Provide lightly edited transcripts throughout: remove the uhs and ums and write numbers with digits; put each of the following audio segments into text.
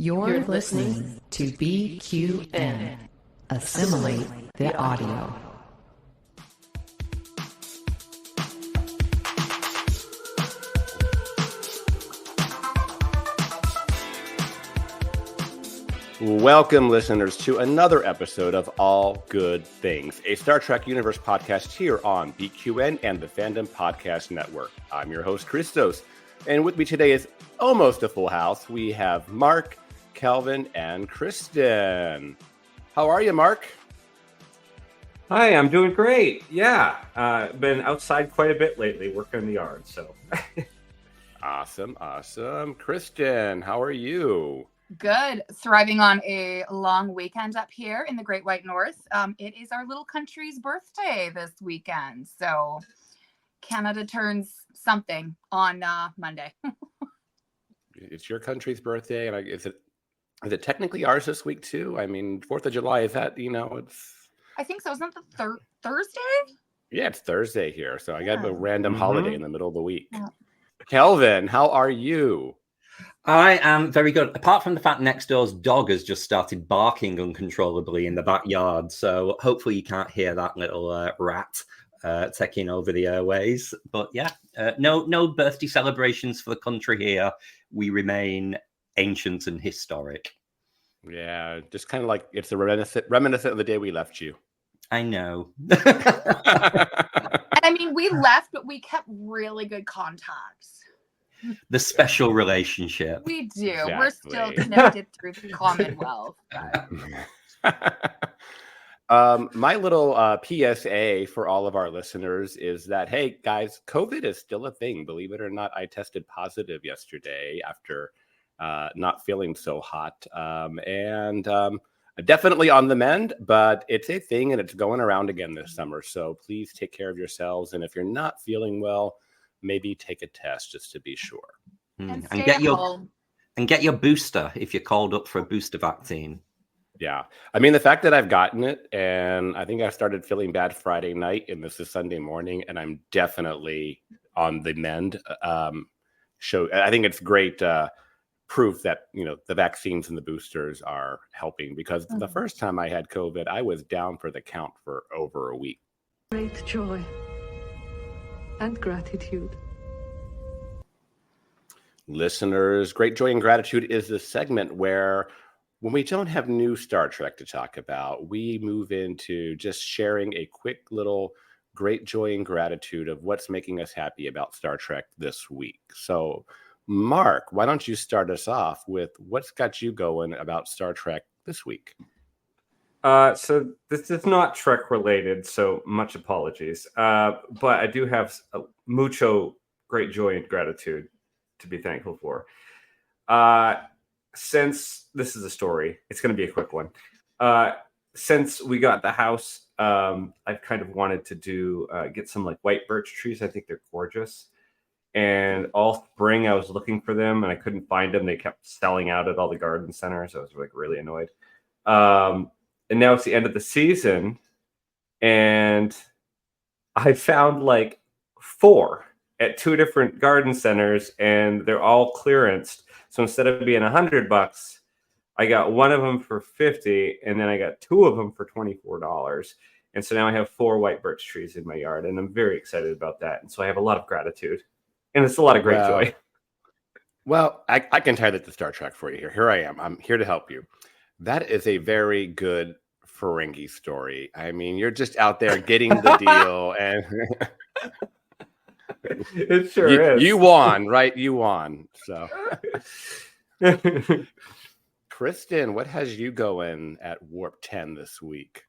You're listening to BQN. Assimilate the audio. Welcome, listeners, to another episode of All Good Things, a Star Trek Universe podcast here on BQN and the Fandom Podcast Network. I'm your host, Christos, and with me today is almost a full house. We have Mark, Kelvin, and Kristin. How are you, Mark? Hi, I'm doing great. Yeah, been outside quite a bit lately, working in the yard. So, Awesome. Kristin, how are you? Good. Thriving on a long weekend up here in the Great White North. It is our little country's birthday this weekend. So Canada turns something on Monday. It's your country's birthday, and is it technically ours this week too? I mean, 4th of July, is that, it's... I think so. Isn't it the Thursday? Yeah, it's Thursday here. So I got a random Mm-hmm. holiday in the middle of the week. Yeah. Kelvin, how are you? I am very good. Apart from the fact next door's dog has just started barking uncontrollably in the backyard. So hopefully you can't hear that little rat taking over the airways. But yeah, no birthday celebrations for the country here. We remain ancient and historic. Yeah, just kind of like it's a reminiscent of the day we left you. I know. I mean, we left, but we kept really good contacts. The special relationship. We do. Exactly. We're still connected through the Commonwealth. My little PSA for all of our listeners is that, hey, guys, COVID is still a thing. Believe it or not, I tested positive yesterday after not feeling so hot. Definitely on the mend, but it's a thing and it's going around again this summer. So please take care of yourselves. And if you're not feeling well, maybe take a test just to be sure. And get your booster if you're called up for a booster vaccine. Yeah. I mean, the fact that I've gotten it, and I think I started feeling bad Friday night, and this is Sunday morning, and I'm definitely on the mend. I think it's great proof that, the vaccines and the boosters are helping, because the first time I had COVID, I was down for the count for over a week. Great joy and gratitude. Listeners, Great Joy and Gratitude is the segment where, when we don't have new Star Trek to talk about, we move into just sharing a quick little great joy and gratitude of what's making us happy about Star Trek this week. So, Mark, why don't you start us off with what's got you going about Star Trek this week? So this is not Trek related, so much apologies. But I do have mucho great joy and gratitude to be thankful for. Since this is a story, it's going to be a quick one. Since we got the house, I've kind of wanted to get some like white birch trees. I think they're gorgeous. And all spring I was looking for them and I couldn't find them. They kept selling out at all the garden centers. I was like really annoyed. And now it's the end of the season, and I found like 4 at 2 different garden centers, and they're all clearanced. So instead of being $100, I got one of them for $50, and then I got 2 of them for $24. And so now I have 4 white birch trees in my yard, and I'm very excited about that. And so I have a lot of gratitude, and it's a lot of great joy. Well, I can tie that to Star Trek for you here. Here I am. I'm here to help you. That is a very good Ferengi story. I mean, you're just out there getting the deal, and it sure is. You won, right? You won. So, Kristin, what has you going at Warp 10 this week?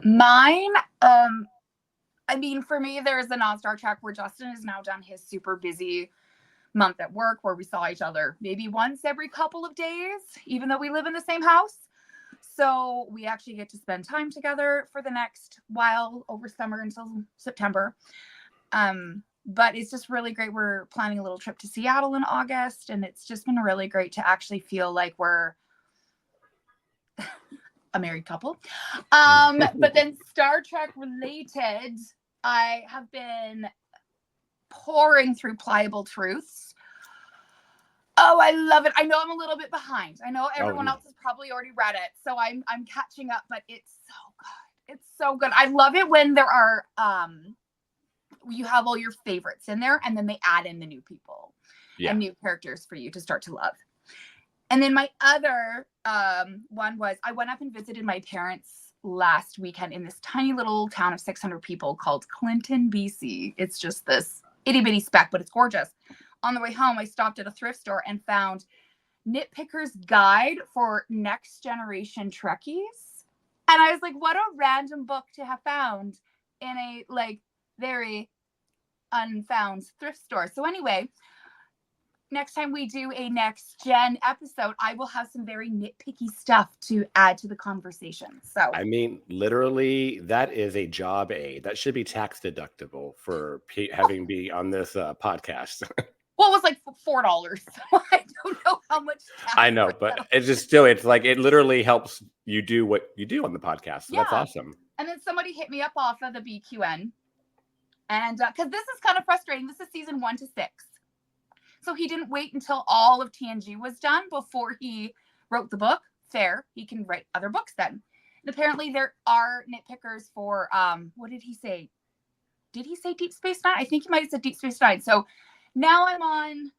Mine, I mean, for me, there's a non-Star Trek where Justin has now done his super busy month at work where we saw each other maybe once every couple of days, even though we live in the same house. So we actually get to spend time together for the next while over summer until September. But it's just really great. We're planning a little trip to Seattle in August, and it's just been really great to actually feel like we're a married couple. But then Star Trek related, I have been pouring through Pliable Truths. Oh, I love it. I know I'm a little bit behind. I know everyone no. else has probably already read it, so I'm catching up, but it's so good. It's so good. I love it when there are you have all your favorites in there, and then they add in the new people and new characters for you to start to love. And then my other one was I went up and visited my parents last weekend in this tiny little town of 600 people called Clinton, BC. It's just this itty bitty speck, but it's gorgeous. On the way home, I stopped at a thrift store and found Nitpicker's Guide for Next Generation Trekkies. And I was like, what a random book to have found in a like very unfound thrift store. So anyway, next time we do a next gen episode, I will have some very nitpicky stuff to add to the conversation. So I mean, literally, that is a job aid. That should be tax deductible for having be on this podcast. Well, it was like $4. So I don't know how much tax. I know, but it's just still, it's like it literally helps you do what you do on the podcast. So that's awesome. And then somebody hit me up off of the BQN. And because this is kind of frustrating. This is season 1 to 6. So he didn't wait until all of TNG was done before he wrote the book. Fair. He can write other books then. And apparently there are nitpickers for, what did he say? Did he say Deep Space Nine? I think he might have said Deep Space Nine. So now I'm on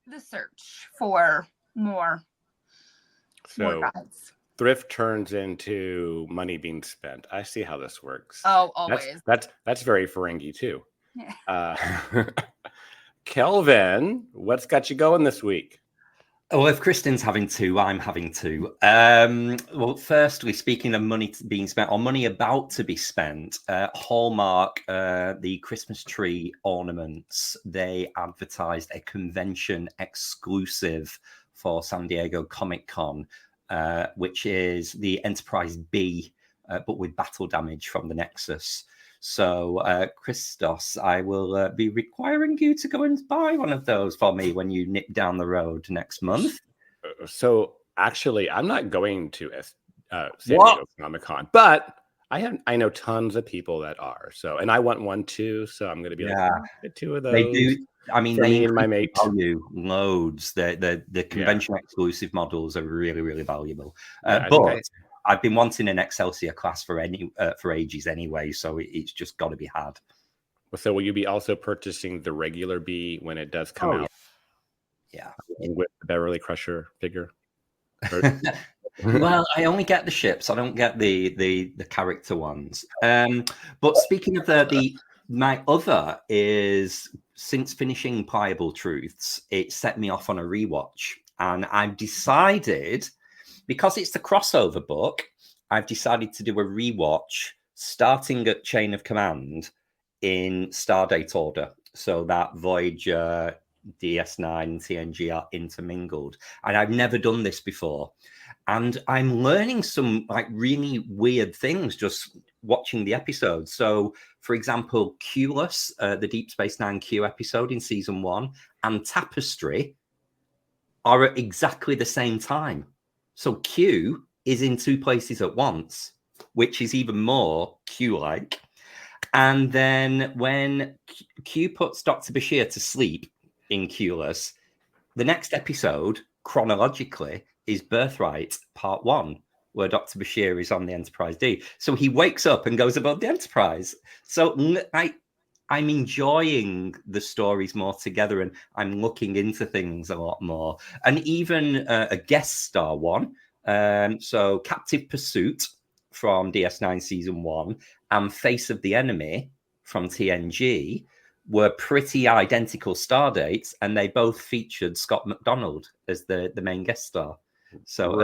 the search for more guides. Thrift turns into money being spent. I see how this works. Oh, always. That's very Ferengi too. Yeah. Kelvin, what's got you going this week? Well, if Kristin's having two, I'm having two. Well, firstly, speaking of money being spent or money about to be spent, Hallmark, the Christmas tree ornaments, they advertised a convention exclusive for San Diego Comic-Con, which is the Enterprise B, but with battle damage from the Nexus. So, Christos, I will be requiring you to go and buy one of those for me when you nip down the road next month. So, actually, I'm not going to San Diego Comic-Con, but I know tons of people that are. So, and I want one too. So, I'm going to be like, 2 of those. They do. I mean, they and my mate value loads. The convention exclusive models are really, really valuable. But I've been wanting an Excelsior class for ages anyway, so it's just got to be had. So will you be also purchasing the regular B when it does come out? Yeah, with the Beverly Crusher figure. Well, I only get the ships. I don't get the character ones. But speaking of my other is, since finishing Pliable Truths, it set me off on a rewatch, and I've decided, because it's the crossover book, I've decided to do a rewatch starting at Chain of Command in Stardate order, so that Voyager, DS9, and TNG are intermingled. And I've never done this before. And I'm learning some like really weird things just watching the episodes. So, for example, Qless, the Deep Space Nine Q episode in season 1, and Tapestry are at exactly the same time. So Q is in 2 places at once, which is even more Q-like. And then when Q puts Dr. Bashir to sleep in Qless, the next episode, chronologically, is Birthright Part 1, where Dr. Bashir is on the Enterprise D. So he wakes up and goes aboard the Enterprise. So I'm enjoying the stories more together, and I'm looking into things a lot more. And even a guest star one, so Captive Pursuit from DS9 Season 1 and Face of the Enemy from TNG were pretty identical star dates, and they both featured Scott McDonald as the main guest star. So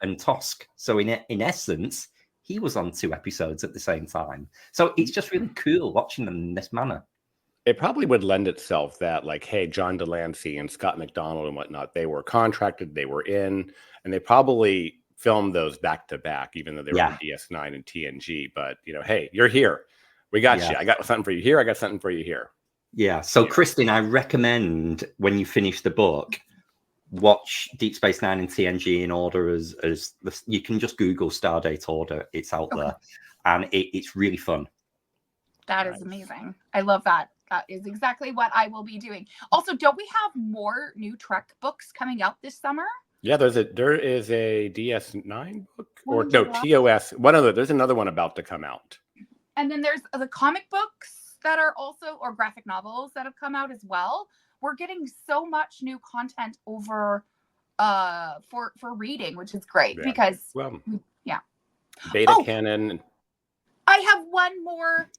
and Tosk. So in essence, he was on 2 episodes at the same time. So it's just really cool watching them in this manner. It probably would lend itself that, like, hey, John Delancey and Scott McDonald and whatnot, they were contracted, they were in, and they probably filmed those back to back, even though they were on DS9 and TNG. But, you know, hey, you're here. We got you. I got something for you here. I got something for you here. Yeah. So, Kristin, I recommend when you finish the book, watch Deep Space Nine and TNG in order as you can just Google Stardate order. It's out there, and it's really fun. That is amazing. I love that. That is exactly what I will be doing. Also, don't we have more new Trek books coming out this summer? Yeah, there is a DS9 book or One no July. TOS. One of there's another one about to come out. And then there's the comic books that are also, or graphic novels that have come out as well. We're getting so much new content over for reading, which is great because Beta Oh! canon. I have one more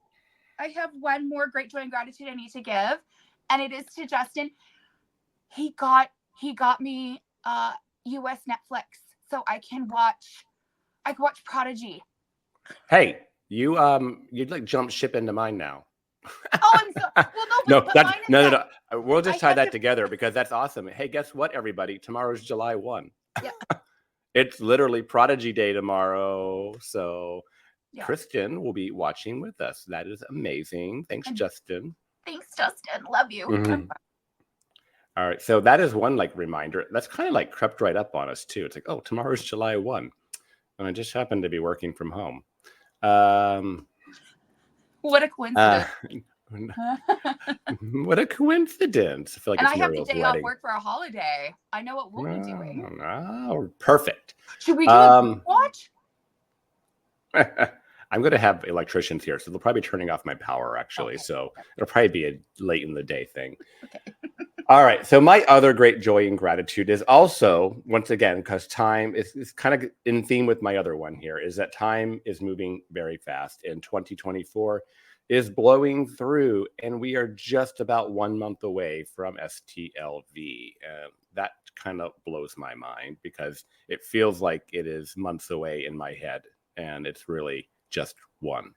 great joy and gratitude I need to give, and it is to Justin. He got me US Netflix so I can watch Prodigy. Hey, you'd like jump ship into mine now. Oh, I'm so well. No. We'll just tie that together because that's awesome. Hey, guess what, everybody? Tomorrow's July 1. Yeah. It's literally Prodigy Day tomorrow. So Yeah. Kristin will be watching with us. That is amazing. Thanks, Justin. Thanks, Justin. Love you. Mhm. All right. So that is one reminder. That's kind of crept right up on us too. It's oh, tomorrow's July 1. And I just happened to be working from home. What a coincidence. What a coincidence. I feel like And it's I have the Muriel's day wedding. off work for a holiday. I know what we'll be doing. Oh, perfect. Should we do a watch? I'm going to have electricians here, so they'll probably be turning off my power, actually. Okay. So it'll probably be a late in the day thing. Okay. All right. So my other great joy and gratitude is also, once again, because time is kind of in theme with my other one here, is that time is moving very fast. And 2024 is blowing through, and we are just about 1 month away from STLV. That kind of blows my mind because it feels like it is months away in my head, and it's really just one.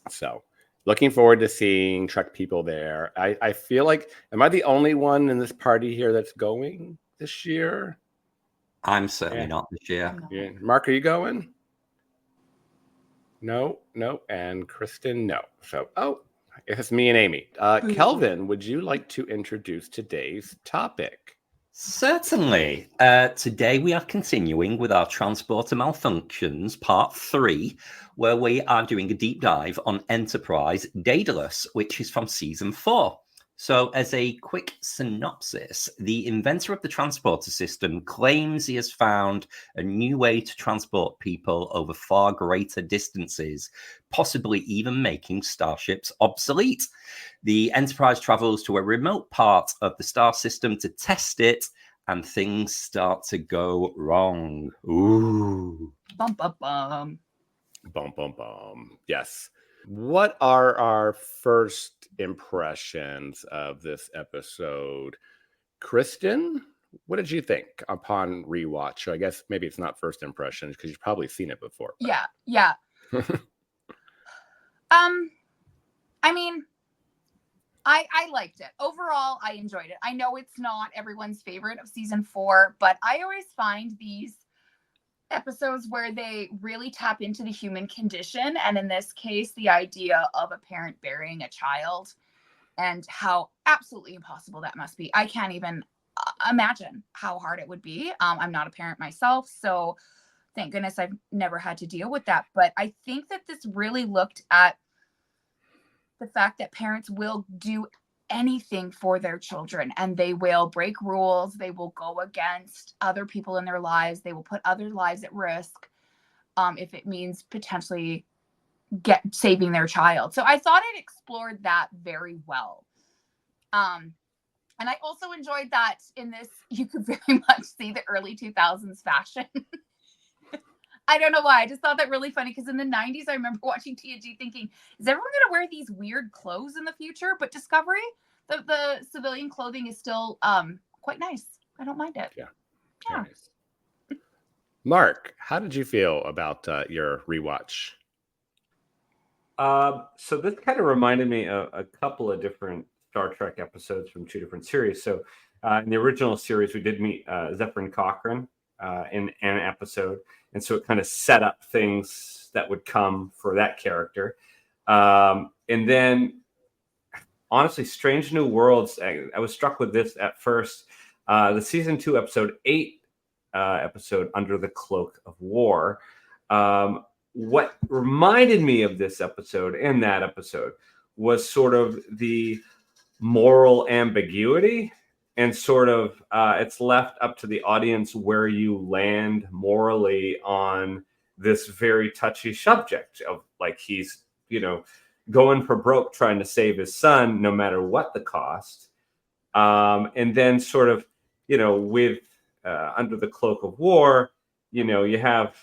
So looking forward to seeing Trek people there. I feel like, am I the only one in this party here that's going this year? I'm certainly not this year. Yeah. Mark, are you going? No. And Kristin, no. So, it's me and Amy. Kelvin, would you like to introduce today's topic? Certainly. Today we are continuing with our Transporter Malfunctions Part 3, where we are doing a deep dive on Enterprise Dedalus, which is from Season 4. So as a quick synopsis, the inventor of the transporter system claims he has found a new way to transport people over far greater distances, possibly even making starships obsolete. The Enterprise travels to a remote part of the star system to test it, and things start to go wrong. Ooh. Bum, bum, bum. Bum, bum, bum. Yes. What are our first impressions of this episode? Kristin, what did you think upon rewatch? I guess maybe it's not first impressions because you've probably seen it before. But... Yeah. I mean, I liked it. Overall, I enjoyed it. I know it's not everyone's favorite of Season 4, but I always find these episodes where they really tap into the human condition, and in this case the idea of a parent burying a child and how absolutely impossible that must be. I can't even imagine how hard it would be. I'm not a parent myself, so thank goodness I've never had to deal with that. But I think that this really looked at the fact that parents will do anything for their children, and they will break rules, they will go against other people in their lives, they will put other lives at risk if it means potentially saving their child. So I thought it explored that very well, and I also enjoyed that in this you could very much see the early 2000s fashion. I don't know why. I just thought that really funny because in the 90s, I remember watching TNG thinking, is everyone going to wear these weird clothes in the future? But Discovery, the civilian clothing is still quite nice. I don't mind it. Yeah. Nice. Mark, how did you feel about your rewatch? So this kind of reminded me of a couple of different Star Trek episodes from two different series. So in the original series, we did meet Zephyrin Cochrane in an episode. And so it kind of set up things that would come for that character. And then, honestly, Strange New Worlds, I was struck with this at first. The Season 2, Episode 8 episode, Under the Cloak of War. What reminded me of this episode and that episode was sort of the moral ambiguity, and sort of it's left up to the audience where you land morally on this very touchy subject of like he's, you know, going for broke trying to save his son no matter what the cost. And then sort of, you know, with Under the Cloak of War, you know, you have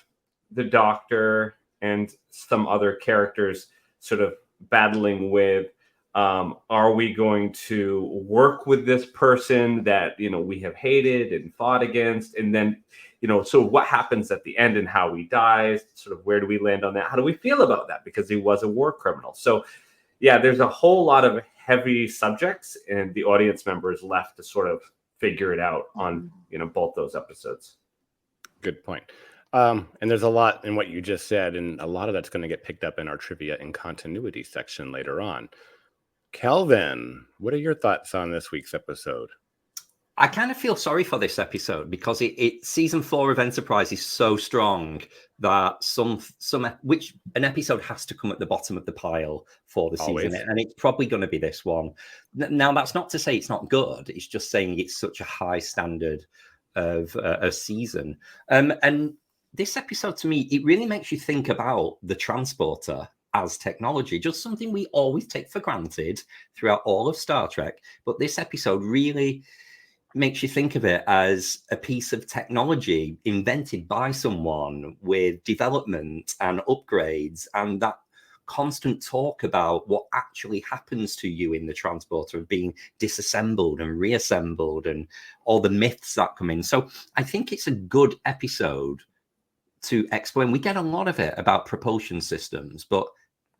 the Doctor and some other characters sort of battling with, are we going to work with this person that, you know, we have hated and fought against? And then, you know, so what happens at the end and how he dies, sort of where do we land on that? How do we feel about that? Because he was a war criminal. So yeah, there's a whole lot of heavy subjects, and the audience members left to sort of figure it out on, you know, both those episodes. Good point. And there's a lot in what you just said, and a lot of that's going to get picked up in our trivia and continuity section later on. Kelvin, what are your thoughts on this week's episode? I kind of feel sorry for this episode because it season 4 of Enterprise is so strong that which an episode has to come at the bottom of the pile for the season, and it's probably going to be this one. Now, that's not to say it's not good. It's just saying it's such a high standard of a season. And this episode, to me, it really makes you think about the transporter as technology, just something we always take for granted throughout all of Star Trek. But this episode really makes you think of it as a piece of technology invented by someone with development and upgrades, and that constant talk about what actually happens to you in the transporter of being disassembled and reassembled and all the myths that come in. So I think it's a good episode to explain. We get a lot of it about propulsion systems, but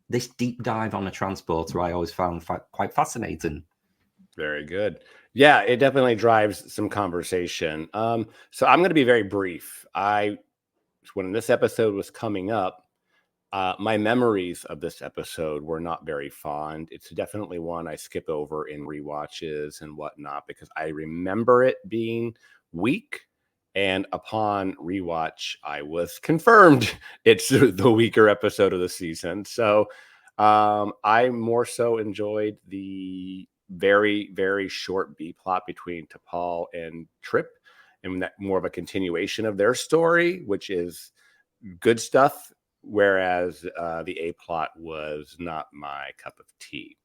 this deep dive on a transporter I always found quite fascinating. Very good. Yeah, it definitely drives some conversation. So I'm going to be very brief. When this episode was coming up, my memories of this episode were not very fond. It's definitely one I skip over in rewatches and whatnot because I remember it being weak. And upon rewatch, I was confirmed it's the weaker episode of the season. So I more so enjoyed the very, very short B plot between T'Pol and Trip, and that more of a continuation of their story, which is good stuff. Whereas the A plot was not my cup of tea.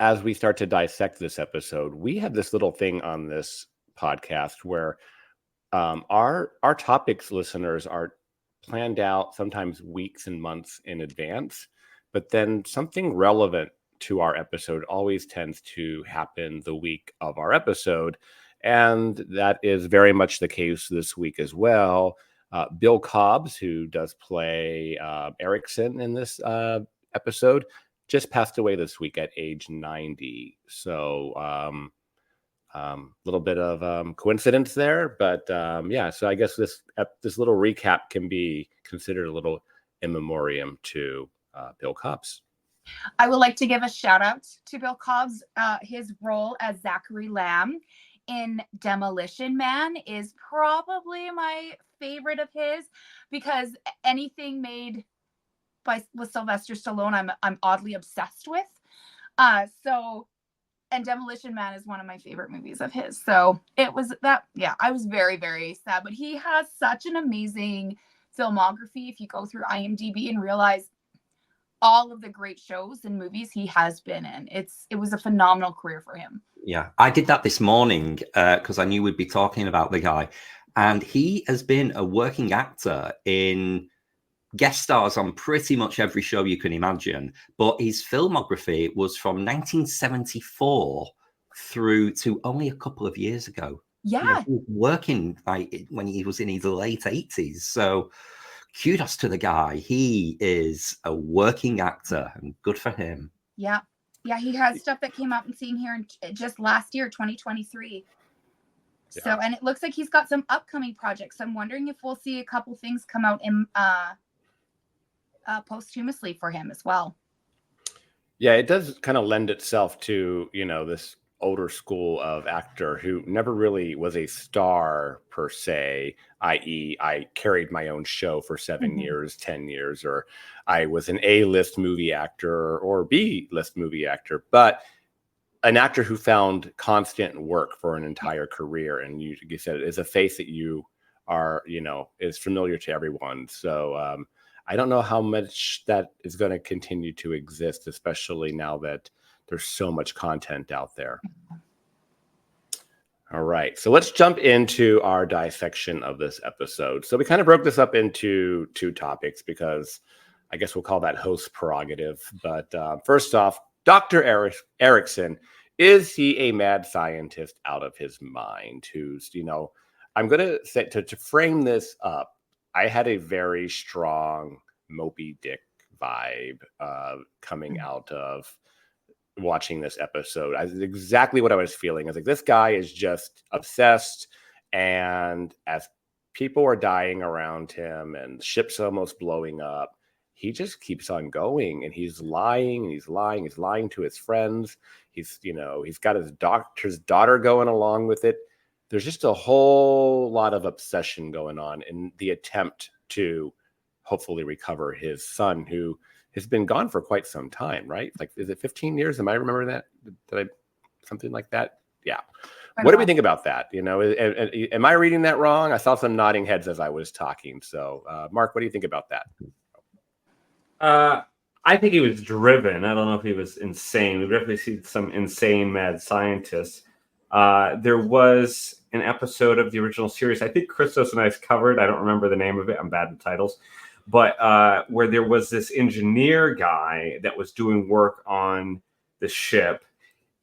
As we start to dissect this episode, we have this little thing on this podcast where our topics, listeners, are planned out sometimes weeks and months in advance, but then something relevant to our episode always tends to happen the week of our episode. And that is very much the case this week as well. Bill Cobbs, who does play Erickson in this episode, just passed away this week at age 90. So little bit of coincidence there, but yeah. So I guess this little recap can be considered a little in memoriam to Bill Cobbs. I would like to give a shout out to Bill Cobbs. His role as Zachary Lamb in Demolition Man is probably my favorite of his, because anything made with Sylvester Stallone, I'm oddly obsessed with. And Demolition Man is one of my favorite movies of his. So it was that, yeah, I was very, very sad. But he has such an amazing filmography. If you go through IMDb and realize all of the great shows and movies he has been in, it was a phenomenal career for him. Yeah, I did that this morning because I knew we'd be talking about the guy. And he has been a working actor in guest stars on pretty much every show you can imagine. But his filmography was from 1974 through to only a couple of years ago. Yeah. You know, he was working like when he was in his late 80s. So kudos to the guy. He is a working actor, and good for him. Yeah. Yeah, he has stuff that came out and seen here just last year, 2023. Yeah. So, and it looks like he's got some upcoming projects. I'm wondering if we'll see a couple things come out in posthumously for him as well. Yeah, it does kind of lend itself to, you know, this older school of actor who never really was a star per se, i.e. I carried my own show for 7 years, 10 years, or I was an A-list movie actor or B-list movie actor, but an actor who found constant work for an entire career. And you said is a face that you are, is familiar to everyone. So I don't know how much that is going to continue to exist, especially now that there's so much content out there. All right, so let's jump into our dissection of this episode. So we kind of broke this up into 2 topics because I guess we'll call that host prerogative. But first off, Dr. Erickson, is he a mad scientist out of his mind? Who's, I'm going to say to frame this up, I had a very strong Moby Dick vibe coming out of watching this episode. Exactly what I was feeling. I was like, this guy is just obsessed, and as people are dying around him and ship's almost blowing up, he just keeps on going, and he's lying to his friends. He's got his doctor's daughter going along with it. There's just a whole lot of obsession going on in the attempt to hopefully recover his son, who has been gone for quite some time, right? Like, is it 15 years? Am I remembering that? Did I something like that? Yeah. What do we think about that? Am I reading that wrong? I saw some nodding heads as I was talking. So, Mark, what do you think about that? I think he was driven. I don't know if he was insane. We've definitely seen some insane mad scientists. There was an episode of the original series, I think Christos and I covered. I don't remember the name of it. I'm bad with titles. But where there was this engineer guy that was doing work on the ship,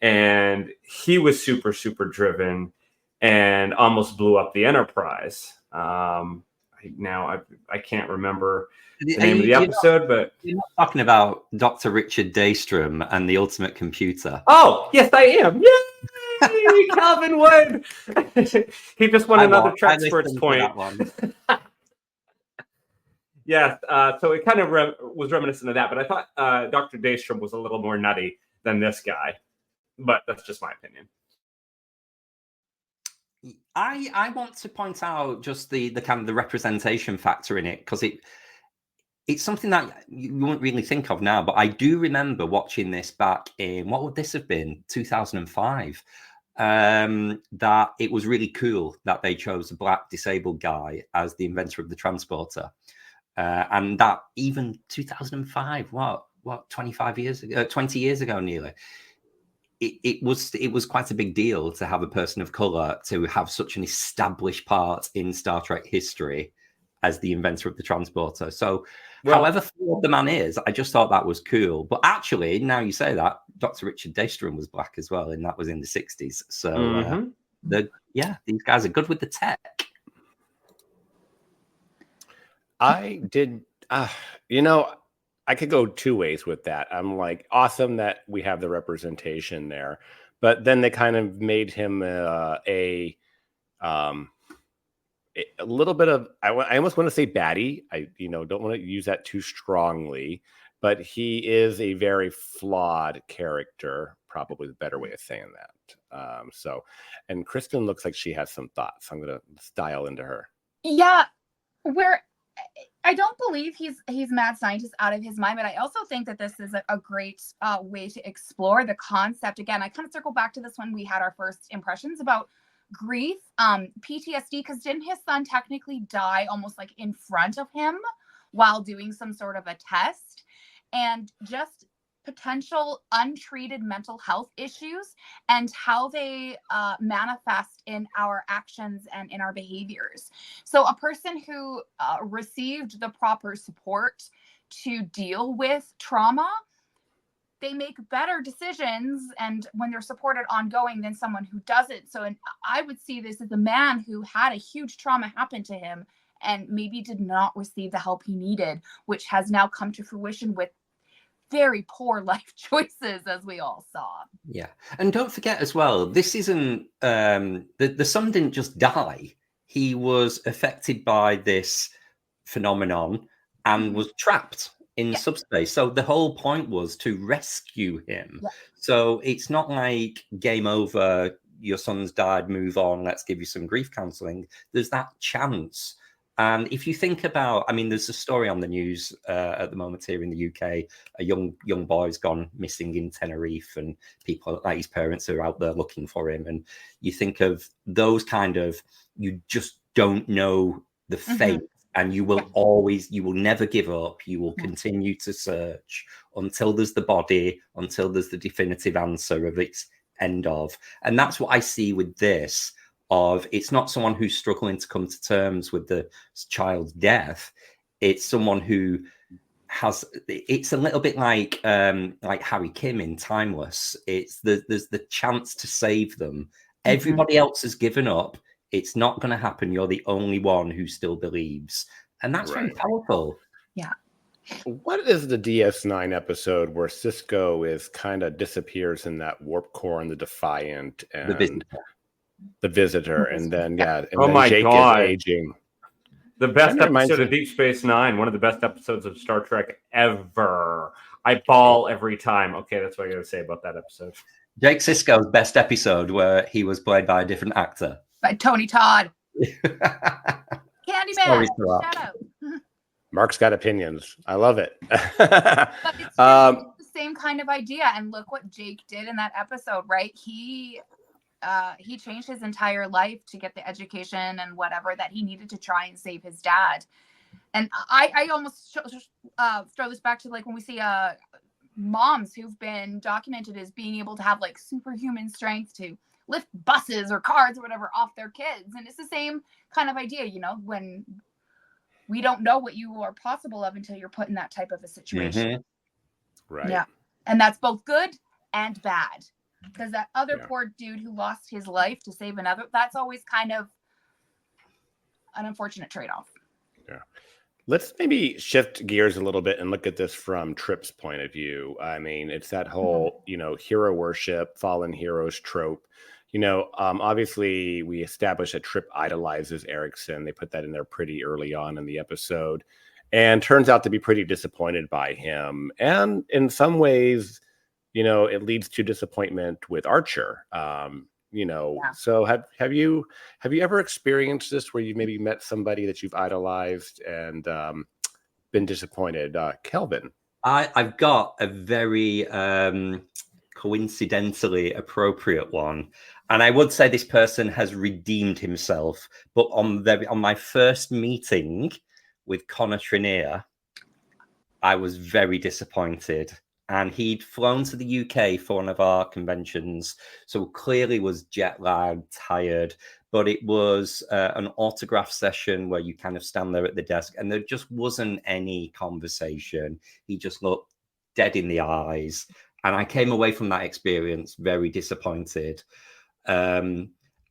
and he was super, super driven and almost blew up the Enterprise. Now I can't remember the name of the episode, but you're not talking about Dr. Richard Daystrom and the Ultimate Computer. Oh, yes, I am. Yay! Kelvin Wood. He just won another Transporter point. Yes, so it kind of was reminiscent of that, but I thought Dr. Daystrom was a little more nutty than this guy, but that's just my opinion. I want to point out just the kind of the representation factor in it, because it's something that you wouldn't really think of now, but I do remember watching this back in, what would this have been, 2005, that it was really cool that they chose a black disabled guy as the inventor of the transporter. And that even 2005, what 25 years ago, 20 years ago nearly, it was quite a big deal to have a person of color to have such an established part in Star Trek history as the inventor of the transporter. So however flawed the man is, I just thought that was cool. But actually, now you say that, Dr. Richard Daystrom was black as well, and that was in the 60s. So these guys are good with the tech. I did, I could go 2 ways with that. I'm like, awesome that we have the representation there, but then they kind of made him a little bit of, I almost want to say baddie. I don't want to use that too strongly, but he is a very flawed character, probably the better way of saying that. And Kristin looks like she has some thoughts. I'm going to dial into her. Yeah, I don't believe he's mad scientist out of his mind, but I also think that this is a great way to explore the concept. Again, I kind of circle back to this when we had our first impressions about grief, PTSD, because didn't his son technically die almost like in front of him while doing some sort of a test? And just potential untreated mental health issues and how they manifest in our actions and in our behaviors. So a person who received the proper support to deal with trauma, they make better decisions and when they're supported ongoing than someone who doesn't. So I would see this as a man who had a huge trauma happen to him and maybe did not receive the help he needed, which has now come to fruition with very poor life choices, as we all saw. Yeah. And don't forget as well, this isn't, the son didn't just die. He was affected by this phenomenon and was trapped in subspace. So the whole point was to rescue him. Yeah. So it's not like game over, your son's died, move on, let's give you some grief counseling. There's that chance. And if you think about, I mean, there's a story on the news at the moment here in the UK. A young boy's gone missing in Tenerife, and people like his parents are out there looking for him. And you think of those kind of, you just don't know the fate, and you will never give up. You will continue to search until there's the body, until there's the definitive answer of its end of. And that's what I see with this. Of it's not someone who's struggling to come to terms with the child's death. It's someone who has. It's a little bit like Harry Kim in Timeless. There's the chance to save them. Everybody else has given up. It's not going to happen. You're the only one who still believes, and that's very powerful. Yeah. What is the DS9 episode where Cisco is kind of disappears in that warp core and the Defiant and the visitor, and then and then Jake is aging. The best episode of Deep Space Nine, one of the best episodes of Star Trek ever. I bawl every time. Okay, that's what I got to say about that episode. Jake Sisko's best episode, where he was played by a different actor. By Tony Todd. Candyman. Shout out. Mark's got opinions. I love it. But it's the same kind of idea. And look what Jake did in that episode, right? He changed his entire life to get the education and whatever that he needed to try and save his dad. And I almost throw this back to like when we see moms who've been documented as being able to have like superhuman strength to lift buses or cars or whatever off their kids. And it's the same kind of idea, you know, when we don't know what you are possible of until you're put in that type of a situation. Right. Yeah. And that's both good and bad. Because that other poor dude who lost his life to save another, that's always kind of an unfortunate trade-off. Yeah. Let's maybe shift gears a little bit and look at this from Trip's point of view. I mean, it's that whole, hero worship, fallen heroes trope. Obviously we established that Trip idolizes Erickson. They put that in there pretty early on in the episode, and turns out to be pretty disappointed by him. And in some ways, it leads to disappointment with Archer. So have you ever experienced this where you maybe met somebody that you've idolized and been disappointed? Kelvin? I've got a very coincidentally appropriate one. And I would say this person has redeemed himself. But on my first meeting with Connor Trinier, I was very disappointed. And he'd flown to the UK for one of our conventions, so clearly was jet lagged, tired. But it was an autograph session where you kind of stand there at the desk, and there just wasn't any conversation. He just looked dead in the eyes, and I came away from that experience very disappointed.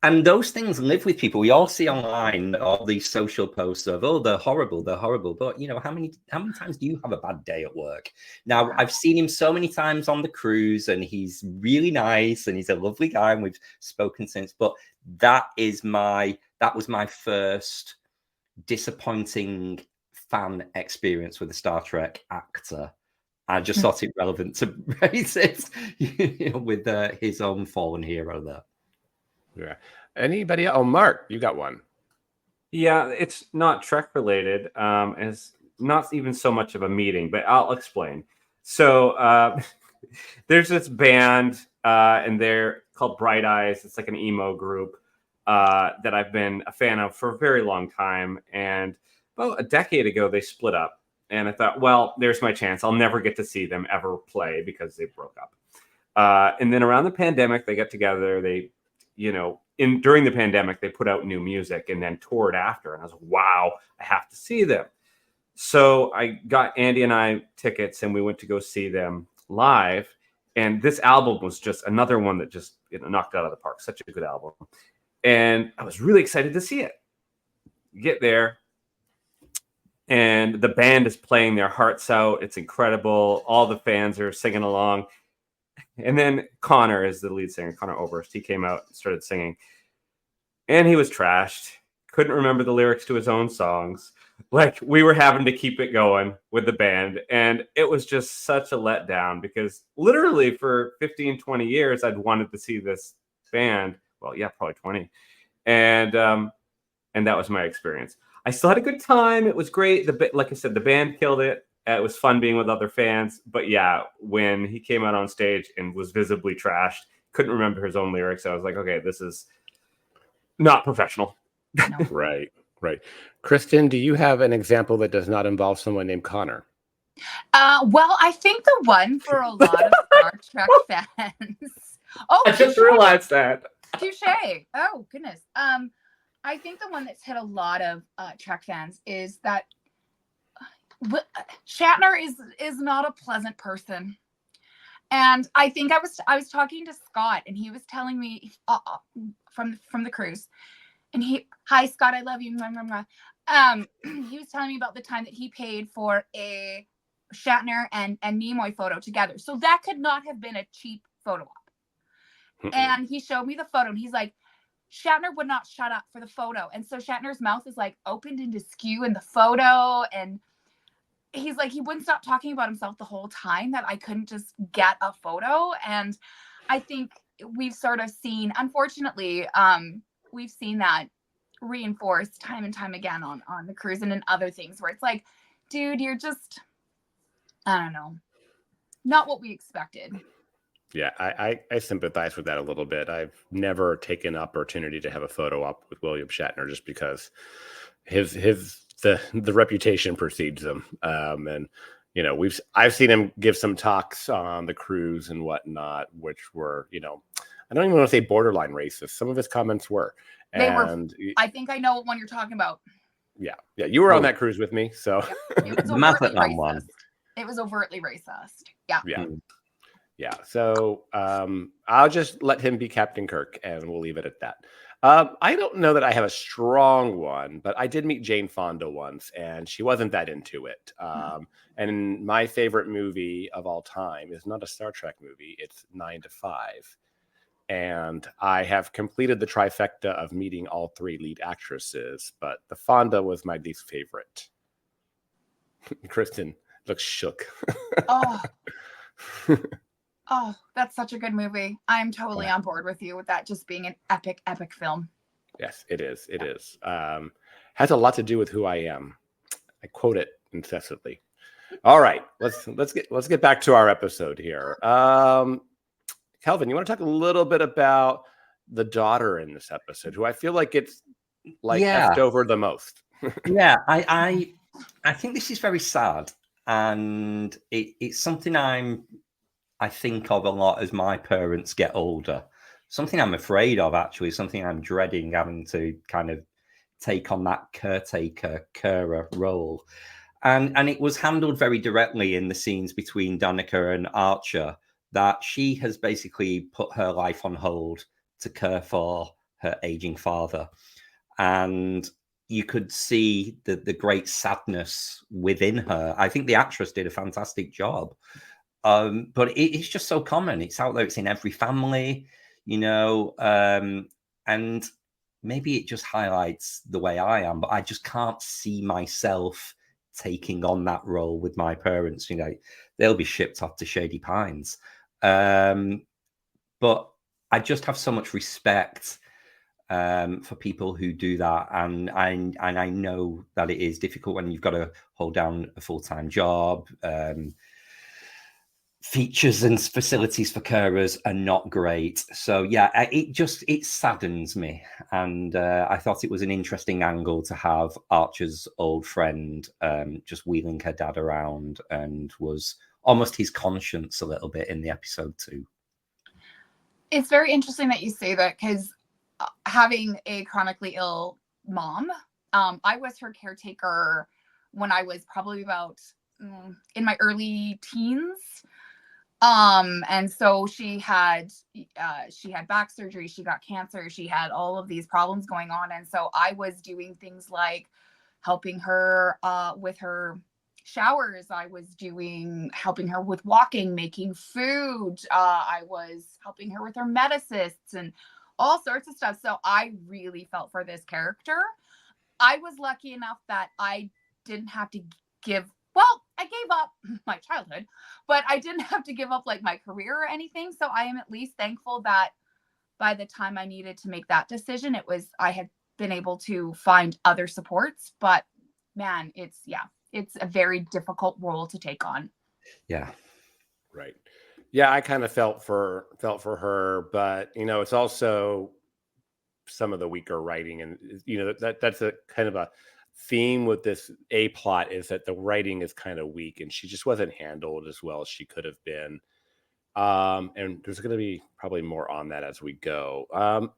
And those things live with people. We all see online all these social posts of, oh, they're horrible. But, how many times do you have a bad day at work? Now, I've seen him so many times on the cruise, and he's really nice, and he's a lovely guy, and we've spoken since. But that was my first disappointing fan experience with a Star Trek actor. I just thought it relevant to raise it with his own fallen hero there. Yeah. Anybody else? Oh, Mark, you got one. Yeah, it's not Trek related. It's not even so much of a meeting, but I'll explain. So there's this band, and they're called Bright Eyes. It's like an emo group that I've been a fan of for a very long time. And about a decade ago, they split up. And I thought, well, there's my chance. I'll never get to see them ever play because they broke up. And then around the pandemic, they got together. They during the pandemic, they put out new music and then toured after. And I was like, wow, I have to see them. So I got Andy and I tickets, and we went to go see them live. And this album was just another one that just knocked it out of the park. Such a good album. And I was really excited to see it. Get there, and the band is playing their hearts out. It's incredible. All the fans are singing along. And then Connor is the lead singer, Connor Oberst. He came out and started singing. And he was trashed couldn't remember the lyrics to his own songs. Like, we were having to keep it going with the band. And it was just such a letdown because literally for 15, 20 years, I'd wanted to see this band. Well, yeah, probably 20. And that was my experience. I still had a good time. It was great. Like I said, the band killed it. It was fun being with other fans. But yeah, when he came out on stage and was visibly trashed, couldn't remember his own lyrics, I was like, okay, this is not professional. No. Right. Kristin, do you have an example that does not involve someone named Connor? Well, I think the one for a lot of Star Trek fans. Oh, I just realized that. Touche. Oh, goodness. I think the one that's hit a lot of Trek fans is that Shatner is not a pleasant person. And I think I was talking to Scott, and he was telling me from the cruise, and hi Scott, I love you. He was telling me about the time that he paid for a Shatner and Nimoy photo together. So that could not have been a cheap photo op. And he showed me the photo, and he's like, Shatner would not shut up for the photo. And so Shatner's mouth is like opened into skew in the photo. And he's like, he wouldn't stop talking about himself the whole time that I couldn't just get a photo. And I think we've sort of seen, unfortunately, we've seen that reinforced time and time again on the cruise and in other things where it's like, dude, you're just, I don't know, not what we expected. Yeah, I sympathize with that a little bit. I've never taken an opportunity to have a photo op with William Shatner just because the reputation precedes him. And you know, I've seen him give some talks on the cruise and whatnot, which were, you know, I don't even want to say borderline racist. Some of his comments were. They were. I think I know what one you're talking about. Yeah, you were on that cruise with me, so it was overtly racist. It was overtly racist. Yeah. Yeah. So I'll just let him be Captain Kirk, and we'll leave it at that. I don't know that I have a strong one, but I did meet Jane Fonda once, and she wasn't that into it. And my favorite movie of all time is not a Star Trek movie. It's 9 to 5. And I have completed the trifecta of meeting all three lead actresses, but the Fonda was my least favorite. Kristin looks shook. Oh, that's such a good movie. I'm totally on board with you with that just being an epic, epic film. Yes, it is. It is. Has a lot to do with who I am. I quote it incessantly. All right, let's get back to our episode here. Kelvin, you want to talk a little bit about the daughter in this episode, who I feel like it's like effed over the most? Yeah, I think this is very sad, and it's something I think of a lot as my parents get older. Something I'm afraid of, actually, something I'm dreading having to kind of take on that carer role. And it was handled very directly in the scenes between Danica and Archer, that she has basically put her life on hold to care for her aging father. And you could see the great sadness within her. I think the actress did a fantastic job. But it's just so common. It's out there. It's in every family, you know, and maybe it just highlights the way I am, but I just can't see myself taking on that role with my parents. You know, they'll be shipped off to Shady Pines. But I just have so much respect for people who do that. And I know that it is difficult when you've got to hold down a full-time job. Features and facilities for carers are not great. So yeah, it saddens me. And I thought it was an interesting angle to have Archer's old friend just wheeling her dad around, and was almost his conscience a little bit in the episode too. It's very interesting that you say that, because having a chronically ill mom, I was her caretaker when I was probably about in my early teens. And so she had back surgery, she got cancer, she had all of these problems going on. And so I was doing things like helping her with her showers. I was helping her with walking, making food. I was helping her with her medicists and all sorts of stuff. So I really felt for this character. I was lucky enough that I didn't have to I gave up my childhood, but I didn't have to give up like my career or anything. So I am at least thankful that by the time I needed to make that decision, I had been able to find other supports. But man, it's a very difficult role to take on. Yeah. Right. Yeah, I kind of felt for her, but it's also some of the weaker writing, and that's a kind of a theme with this A plot, is that the writing is kind of weak, and she just wasn't handled as well as she could have been. And there's going to be probably more on that as we go.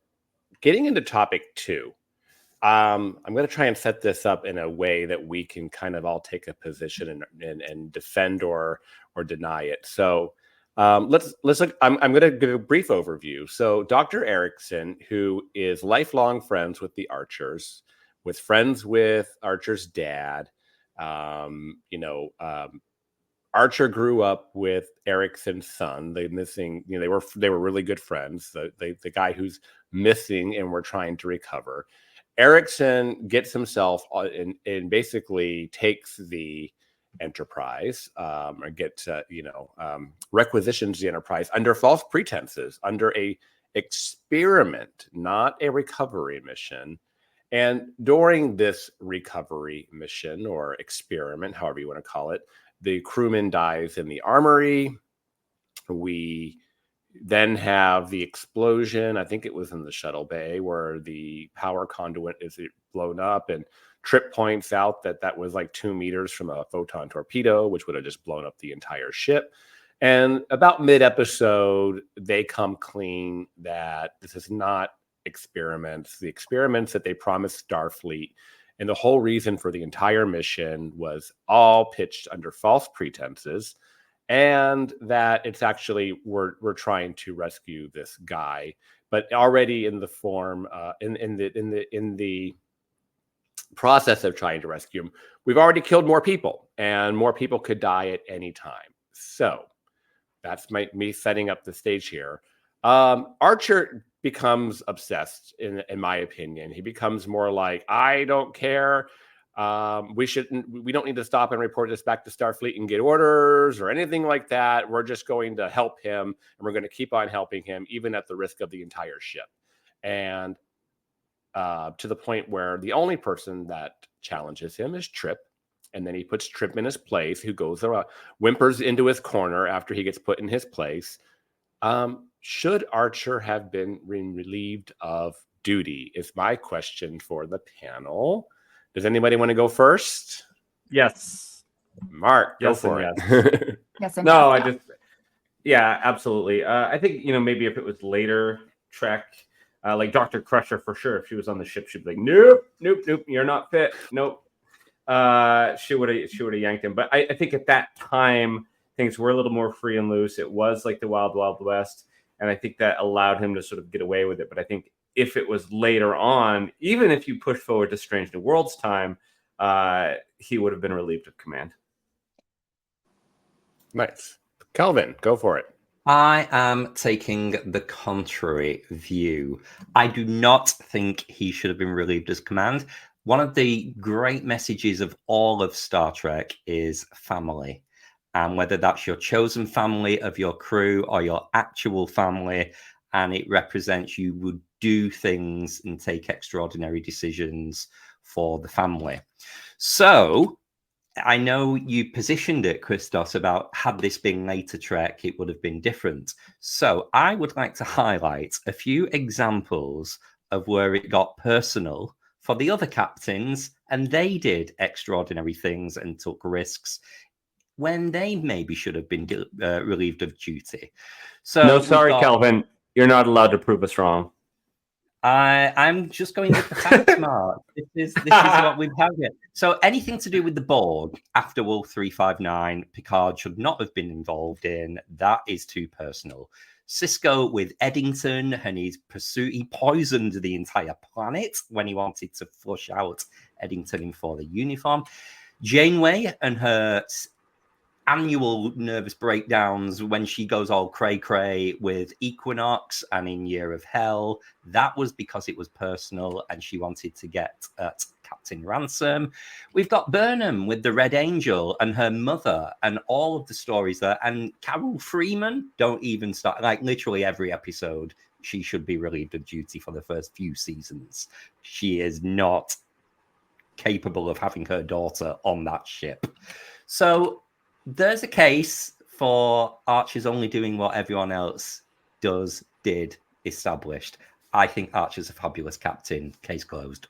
Getting into topic 2, I'm going to try and set this up in a way that we can kind of all take a position and defend or deny it. So let's look. I'm going to give a brief overview. So Dr. Erickson, who is lifelong friends with the Archers, friends with Archer's dad, Archer grew up with Erickson's son. They were really good friends. The guy who's missing and we're trying to recover. Erickson gets himself and basically takes the Enterprise, or gets requisitions the Enterprise under false pretenses, under a experiment, not a recovery mission. And during this recovery mission or experiment, however you want to call it, the crewman dies in the armory. We then have the explosion. I think it was in the shuttle bay where the power conduit is blown up, and Trip points out that was like 2 meters from a photon torpedo, which would have just blown up the entire ship. And about mid-episode, they come clean that this is not experiments. The experiments that they promised Starfleet and the whole reason for the entire mission was all pitched under false pretenses, and that it's actually we're trying to rescue this guy, but already in the form in the process of trying to rescue him, we've already killed more people, and more people could die at any time. So that's me setting up the stage here. Archer becomes obsessed, in my opinion. He becomes more like, I don't care. We don't need to stop and report this back to Starfleet and get orders or anything like that. We're just going to help him, and we're going to keep on helping him, even at the risk of the entire ship. And to the point where the only person that challenges him is Trip. And then he puts Trip in his place, who goes around, whimpers into his corner after he gets put in his place. Should Archer have been relieved of duty is my question for the panel. Does anybody want to go first? Yes. Mark, go for it. Yes. No, yeah, absolutely. I think, maybe if it was later Trek, like Dr. Crusher, for sure, if she was on the ship, she'd be like, nope, you're not fit. Nope. She would have yanked him. But I think at that time, things were a little more free and loose. It was like the Wild Wild West. And I think that allowed him to sort of get away with it. But I think if it was later on, even if you push forward to Strange New Worlds time, he would have been relieved of command. Nice. Kelvin, go for it. I am taking the contrary view. I do not think he should have been relieved of command. One of the great messages of all of Star Trek is family. And whether that's your chosen family of your crew or your actual family, and it represents you would do things and take extraordinary decisions for the family. So I know you positioned it, Christos, about had this been later Trek, it would have been different. So I would like to highlight a few examples of where it got personal for the other captains, and they did extraordinary things and took risks when they maybe should have been relieved of duty. So no, sorry, Kelvin, you're not allowed to prove us wrong. I'm just going with the facts, Mark. This is what we've had here. So anything to do with the Borg after Wolf 359, Picard should not have been involved in. That is too personal. Sisko with Eddington and his pursuit, he poisoned the entire planet when he wanted to flush out Eddington for the uniform. Janeway and her annual nervous breakdowns when she goes all cray-cray with Equinox and in Year of Hell, that was because it was personal and she wanted to get at Captain Ransom. We've got Burnham with the Red Angel and her mother and all of the stories there. And Carol Freeman, don't even start. Like literally every episode, she should be relieved of duty for the first few seasons. She is not capable of having her daughter on that ship. So there's a case for Archer's only doing what everyone else did established. I think Archer's a fabulous captain. Case closed.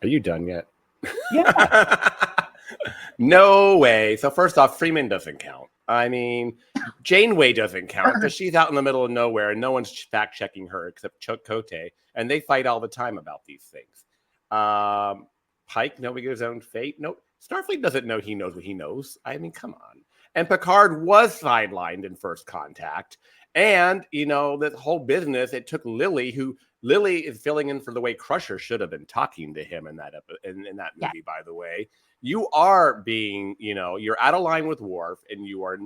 Are you done yet? Yeah. No way. So first off, Freeman doesn't count. I mean, Janeway doesn't count because she's out in the middle of nowhere and no one's fact checking her except Chuck Cote, and they fight all the time about these things. Pike knowing his own fate. No, Starfleet doesn't know he knows what he knows. I mean, come on. And Picard was sidelined in First Contact. And, you know, this whole business, it took Lily is filling in for the way Crusher should have been talking to him in that in that movie, by the way. You are being, you know, you're out of line with Worf, and you are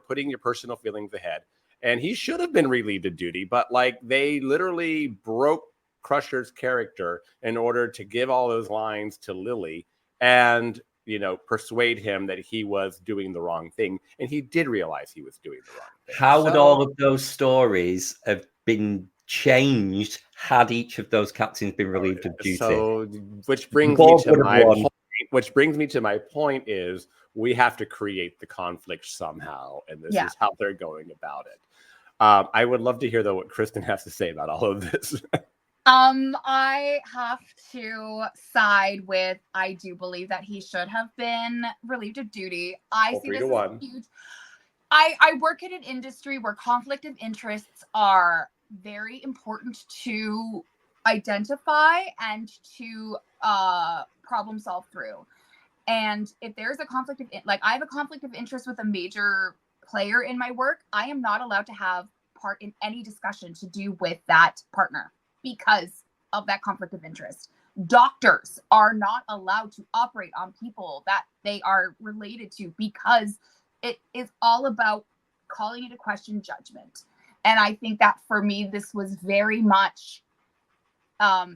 putting your personal feelings ahead. And he should have been relieved of duty, but like they literally broke Crusher's character in order to give all those lines to Lily and, you know, persuade him that he was doing the wrong thing. And he did realize he was doing the wrong thing. How would all of those stories have been changed had each of those captains been relieved of duty? So, which brings me to my point is we have to create the conflict somehow, and this is how they're going about it. I would love to hear, though, what Kristin has to say about all of this. I have to side with, I do believe that he should have been relieved of duty. I see this as huge. I work in an industry where conflict of interests are very important to identify and to problem solve through. And if there's a conflict of, like, I have a conflict of interest with a major player in my work, I am not allowed to have part in any discussion to do with that partner because of that conflict of interest. Doctors are not allowed to operate on people that they are related to because it is all about calling into question judgment. And I think that for me, this was very much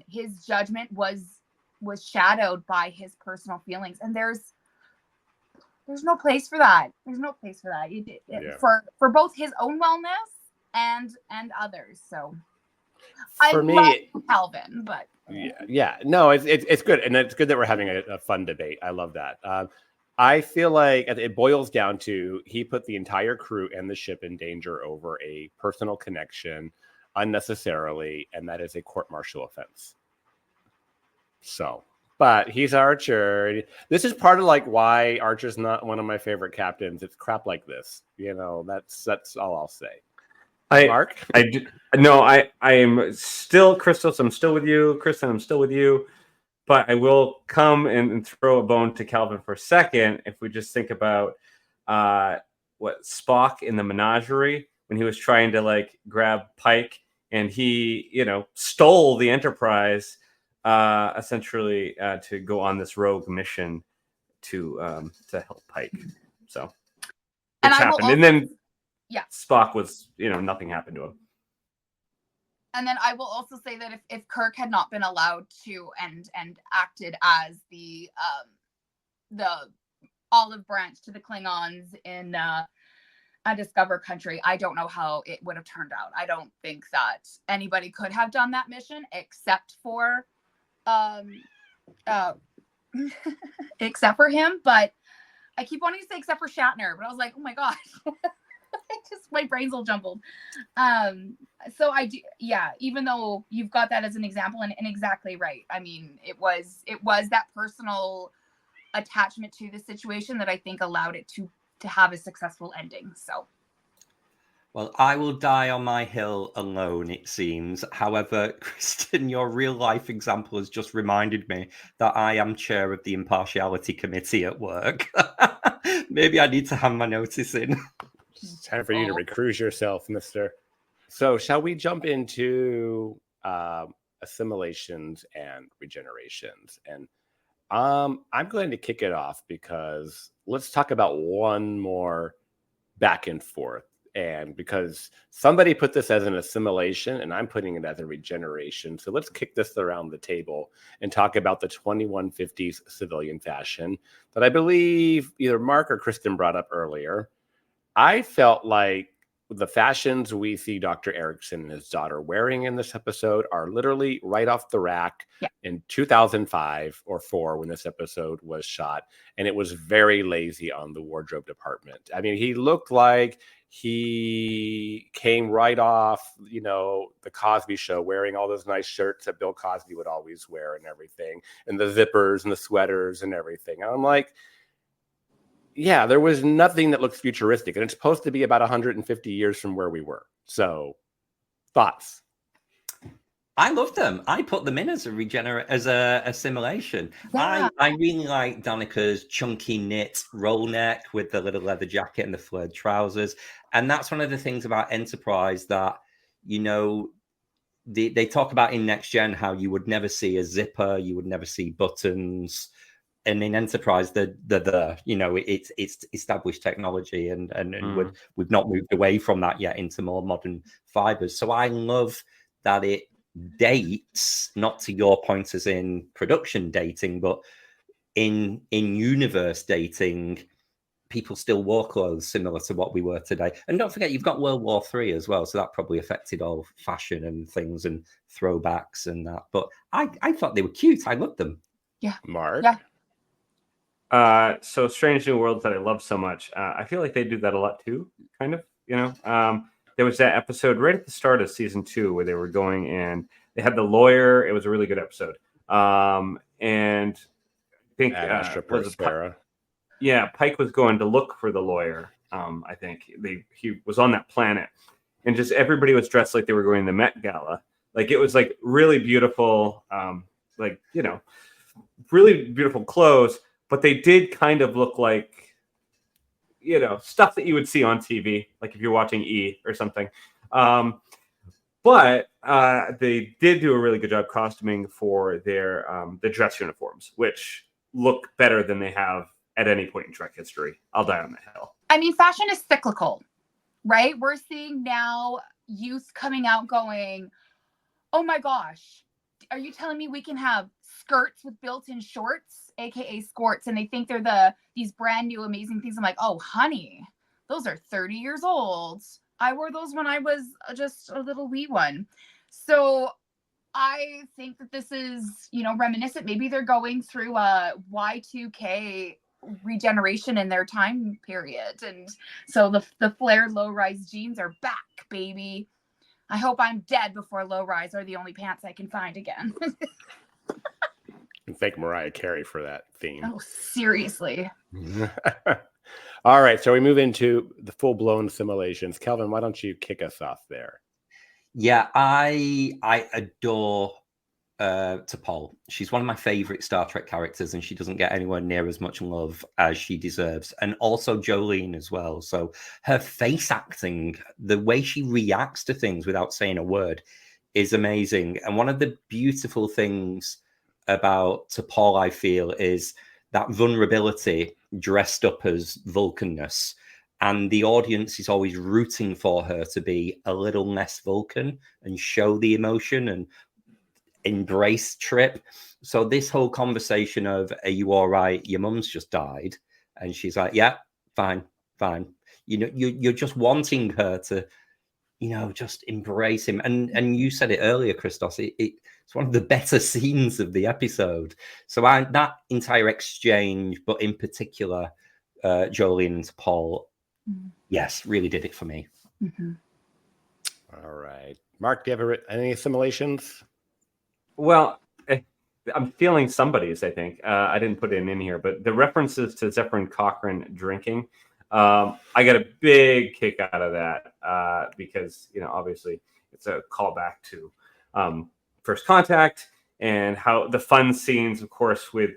his judgment was shadowed by his personal feelings, and there's no place for that. There's no place for that for both his own wellness and others. So I love Kelvin, but no, it's good, and it's good that we're having a fun debate. I love that. I feel like it boils down to he put the entire crew and the ship in danger over a personal connection unnecessarily, and that is a court-martial offense. So, but he's Archer. This is part of like why Archer's not one of my favorite captains. It's crap like this, you know. That's all I'll say. Mark, I am still Christos. I'm still with you, Kristin. I'm still with you. But I will come and throw a bone to Kelvin for a second. If we just think about what Spock in the Menagerie, when he was trying to like grab Pike, and he, you know, stole the Enterprise essentially to go on this rogue mission to help Pike. So it's happened, and then Spock was, you know, nothing happened to him. And then I will also say that if Kirk had not been allowed to and acted as the olive branch to the Klingons in a Discover Country, I don't know how it would have turned out. I don't think that anybody could have done that mission except for except for him. But I keep wanting to say except for Shatner, but I was like, oh my gosh. My brain's all jumbled. So I do, even though you've got that as an example, and exactly right. I mean, it was that personal attachment to the situation that I think allowed it to have a successful ending. So, well, I will die on my hill alone, it seems. However, Kristin, your real life example has just reminded me that I am chair of the impartiality committee at work. Maybe I need to hand my notice in. It's time for you to recruit yourself, mister. So shall we jump into assimilations and regenerations? And I'm going to kick it off because let's talk about one more back and forth. And because somebody put this as an assimilation and I'm putting it as a regeneration. So let's kick this around the table and talk about the 2150s civilian fashion that I believe either Mark or Kristin brought up earlier. I felt like the fashions we see Dr. Erickson and his daughter wearing in this episode are literally right off the rack in 2005 or 4 when this episode was shot. And it was very lazy on the wardrobe department. I mean, he looked like he came right off, you know, the Cosby Show, wearing all those nice shirts that Bill Cosby would always wear and everything, and the zippers and the sweaters and everything. And I'm like, yeah, there was nothing that looks futuristic, and it's supposed to be about 150 years from where we were. So, thoughts? I love them. I put them in as a assimilation. Yeah. I really like Danica's chunky knit roll neck with the little leather jacket and the flared trousers. And that's one of the things about Enterprise that, you know, they talk about in Next Gen how you would never see a zipper, you would never see buttons. And in Enterprise, you know, it's established technology, and we've not moved away from that yet into more modern fibers. So I love that it dates, not to your point as in production dating, but in universe dating. People still wore clothes similar to what we were today. And don't forget, you've got World War III as well, so that probably affected all fashion and things and throwbacks and that. But I thought they were cute. I loved them. Yeah. Mark? Yeah. So Strange New Worlds that I love so much. I feel like they do that a lot too, kind of, you know. There was that episode right at the start of season 2 where they were going and they had the lawyer. It was a really good episode. And I think Pike was going to look for the lawyer. I think he was on that planet, and just everybody was dressed like they were going to the Met Gala. Like it was like really beautiful, like, you know, really beautiful clothes. But they did kind of look like, you know, stuff that you would see on TV, like if you're watching E or something. But they did do a really good job costuming for their the dress uniforms, which look better than they have at any point in Trek history. I'll die on that hill. I mean, fashion is cyclical, right? We're seeing now youth coming out going, oh my gosh, are you telling me we can have skirts with built-in shorts, aka skirts, and they think they're these brand new amazing things? I'm like, oh honey, those are 30 years old. I wore those when I was just a little wee one. So I think that this is, you know, reminiscent. Maybe they're going through a Y2K regeneration in their time period, and so the flared low-rise jeans are back, baby. I hope I'm dead before low-rise are the only pants I can find again. Thank Mariah Carey for that theme. Oh, seriously. All right, so we move into the full-blown simulations. Kelvin, why don't you kick us off there? Yeah, I adore T'Pol. She's one of my favorite Star Trek characters, and she doesn't get anywhere near as much love as she deserves. And also Jolene as well. So her face acting, the way she reacts to things without saying a word, is amazing. And one of the beautiful things about T'Pol, I feel, is that vulnerability dressed up as Vulcanness. And the audience is always rooting for her to be a little less Vulcan and show the emotion and embrace Trip. So this whole conversation of, are you all right? Your mum's just died. And she's like, yeah, fine. You know, you're just wanting her to, you know, just embrace him. And you said it earlier, Christos, it's one of the better scenes of the episode. So that entire exchange, but in particular, Jolene and T'Pol, yes, really did it for me. Mm-hmm. All right. Mark, do you have any assimilations? Well, I'm feeling somebody's, I think. I didn't put it in here, but the references to Zephyrin Cochrane drinking, I got a big kick out of that because, you know, obviously it's a callback to First Contact and how the fun scenes, of course, with,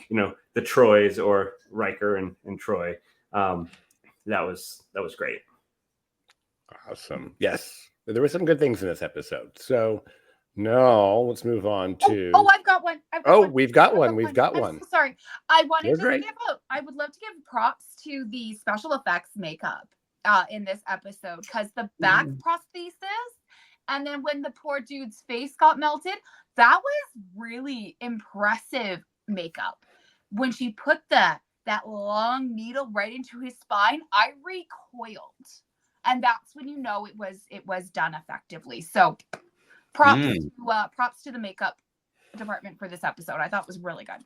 you know, the Troys or Riker and Troy. That was great. Awesome. Yes. There were some good things in this episode. So now let's move on to. Oh, I've got one. We've got one. We've got one. So sorry. I wanted You're to great. I would love to give props to the special effects makeup in this episode, because the back prosthesis, and then when the poor dude's face got melted, that was really impressive makeup. When she put that long needle right into his spine, I recoiled, and that's when you know it was done effectively. So props to the makeup department for this episode. I thought it was really good.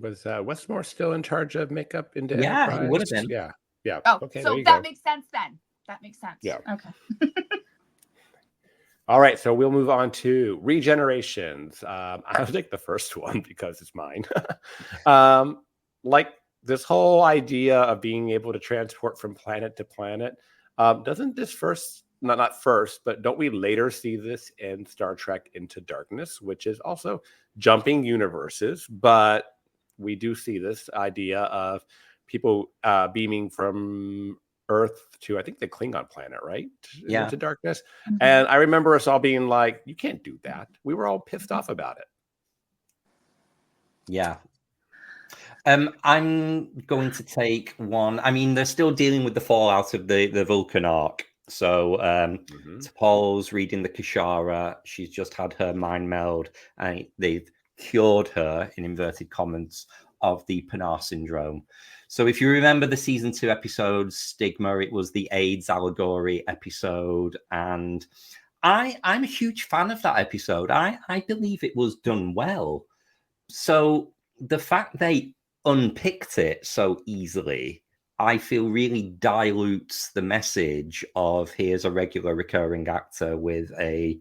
Was Westmore still in charge of makeup in Enterprise? Yeah, he would have been. Yeah. Oh, okay, so there you that go. makes sense then. That makes sense. Yeah. Okay. All right, so we'll move on to regenerations. I'll take the first one because it's mine. Like this whole idea of being able to transport from planet to planet, doesn't this not first, but don't we later see this in Star Trek Into Darkness, which is also jumping universes, but we do see this idea of people beaming from Earth to, I think, the Klingon planet, right? Yeah. Into Darkness. Mhm. And I remember us all being like, you can't do that. We were all pissed off about it. Yeah. I'm going to take one. I mean, they're still dealing with the fallout of the Vulcan arc. So T'Pol's reading the Kashara. She's just had her mind meld, and they've cured her, in inverted commas, of the Panar syndrome. So if you remember the season 2 episode Stigma, it was the AIDS allegory episode, and I'm a huge fan of that episode. I believe it was done well. So the fact they unpicked it so easily, I feel really dilutes the message of here's a regular recurring actor with a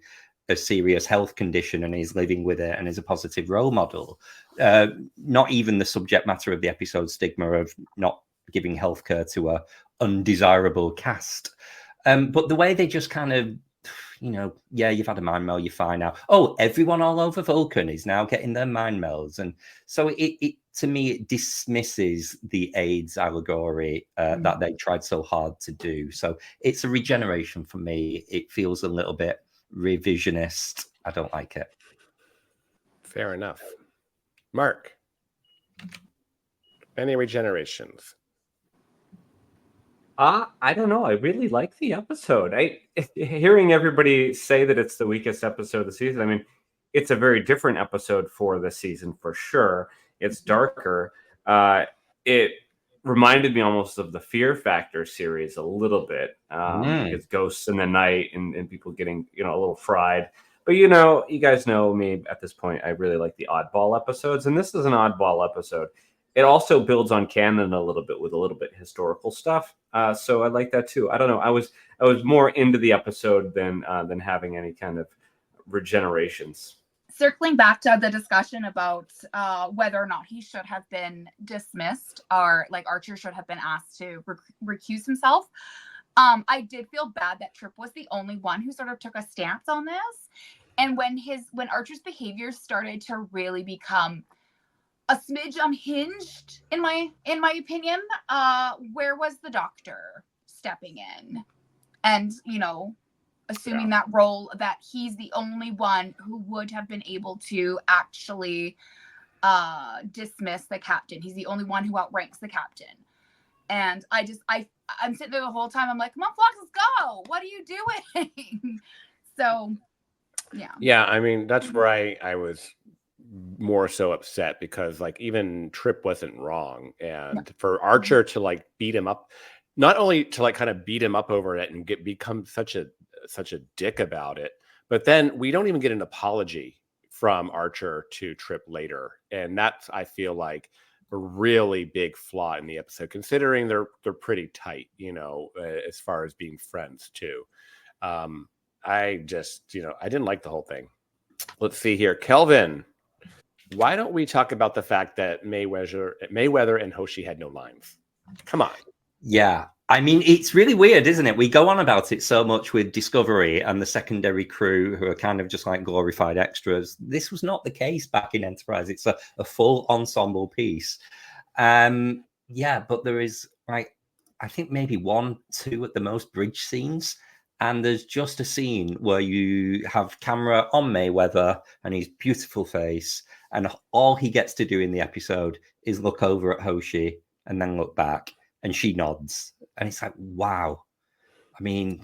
serious health condition and is living with it and is a positive role model. Not even the subject matter of the episode Stigma of not giving healthcare to a undesirable cast. But the way they just kind of, you've had a mind meld, you're fine now. Oh, everyone all over Vulcan is now getting their mind melds. And so it to me, it dismisses the AIDS allegory that they tried so hard to do. So it's a regeneration for me. It feels a little bit revisionist. I don't like it. Fair enough. Mark, any regenerations? I don't know. I really like the episode. Hearing everybody say that it's the weakest episode of the season, I mean, it's a very different episode for the season for sure. It's darker. It reminded me almost of the Fear Factor series a little bit. It's ghosts in the night and people getting, a little fried. But, you guys know me at this point. I really like the oddball episodes. And this is an oddball episode. It also builds on canon a little bit with a little bit historical stuff. So I like that too. I don't know. I was more into the episode than having any kind of regenerations. Circling back to the discussion about whether or not he should have been dismissed, or like Archer should have been asked to recuse himself. I did feel bad that Trip was the only one who sort of took a stance on this. And when Archer's behavior started to really become a smidge unhinged, in my opinion, where was the Doctor stepping in? And, assuming that role that he's the only one who would have been able to actually dismiss the captain. He's the only one who outranks the captain. And I'm sitting there the whole time. I'm like, come on, Phlox, let's go. What are you doing? So, yeah. Yeah, I mean, that's where I was more so upset because like even Trip wasn't wrong. And for Archer to like beat him up, not only to like kind of beat him up over it and become such a dick about it, but then we don't even get an apology from Archer to Trip later. And that's, I feel like, a really big flaw in the episode, considering they're pretty tight, as far as being friends too. I just, I didn't like the whole thing. Let's see here. Kelvin, why don't we talk about the fact that Mayweather and Hoshi had no lines? Come on. Yeah. I mean, it's really weird, isn't it? We go on about it so much with Discovery and the secondary crew who are kind of just like glorified extras. This was not the case back in Enterprise. It's a full ensemble piece. But there is, like, I think maybe 1, 2 at the most bridge scenes. And there's just a scene where you have camera on Mayweather and his beautiful face. And all he gets to do in the episode is look over at Hoshi and then look back. And she nods. And it's like, wow. I mean,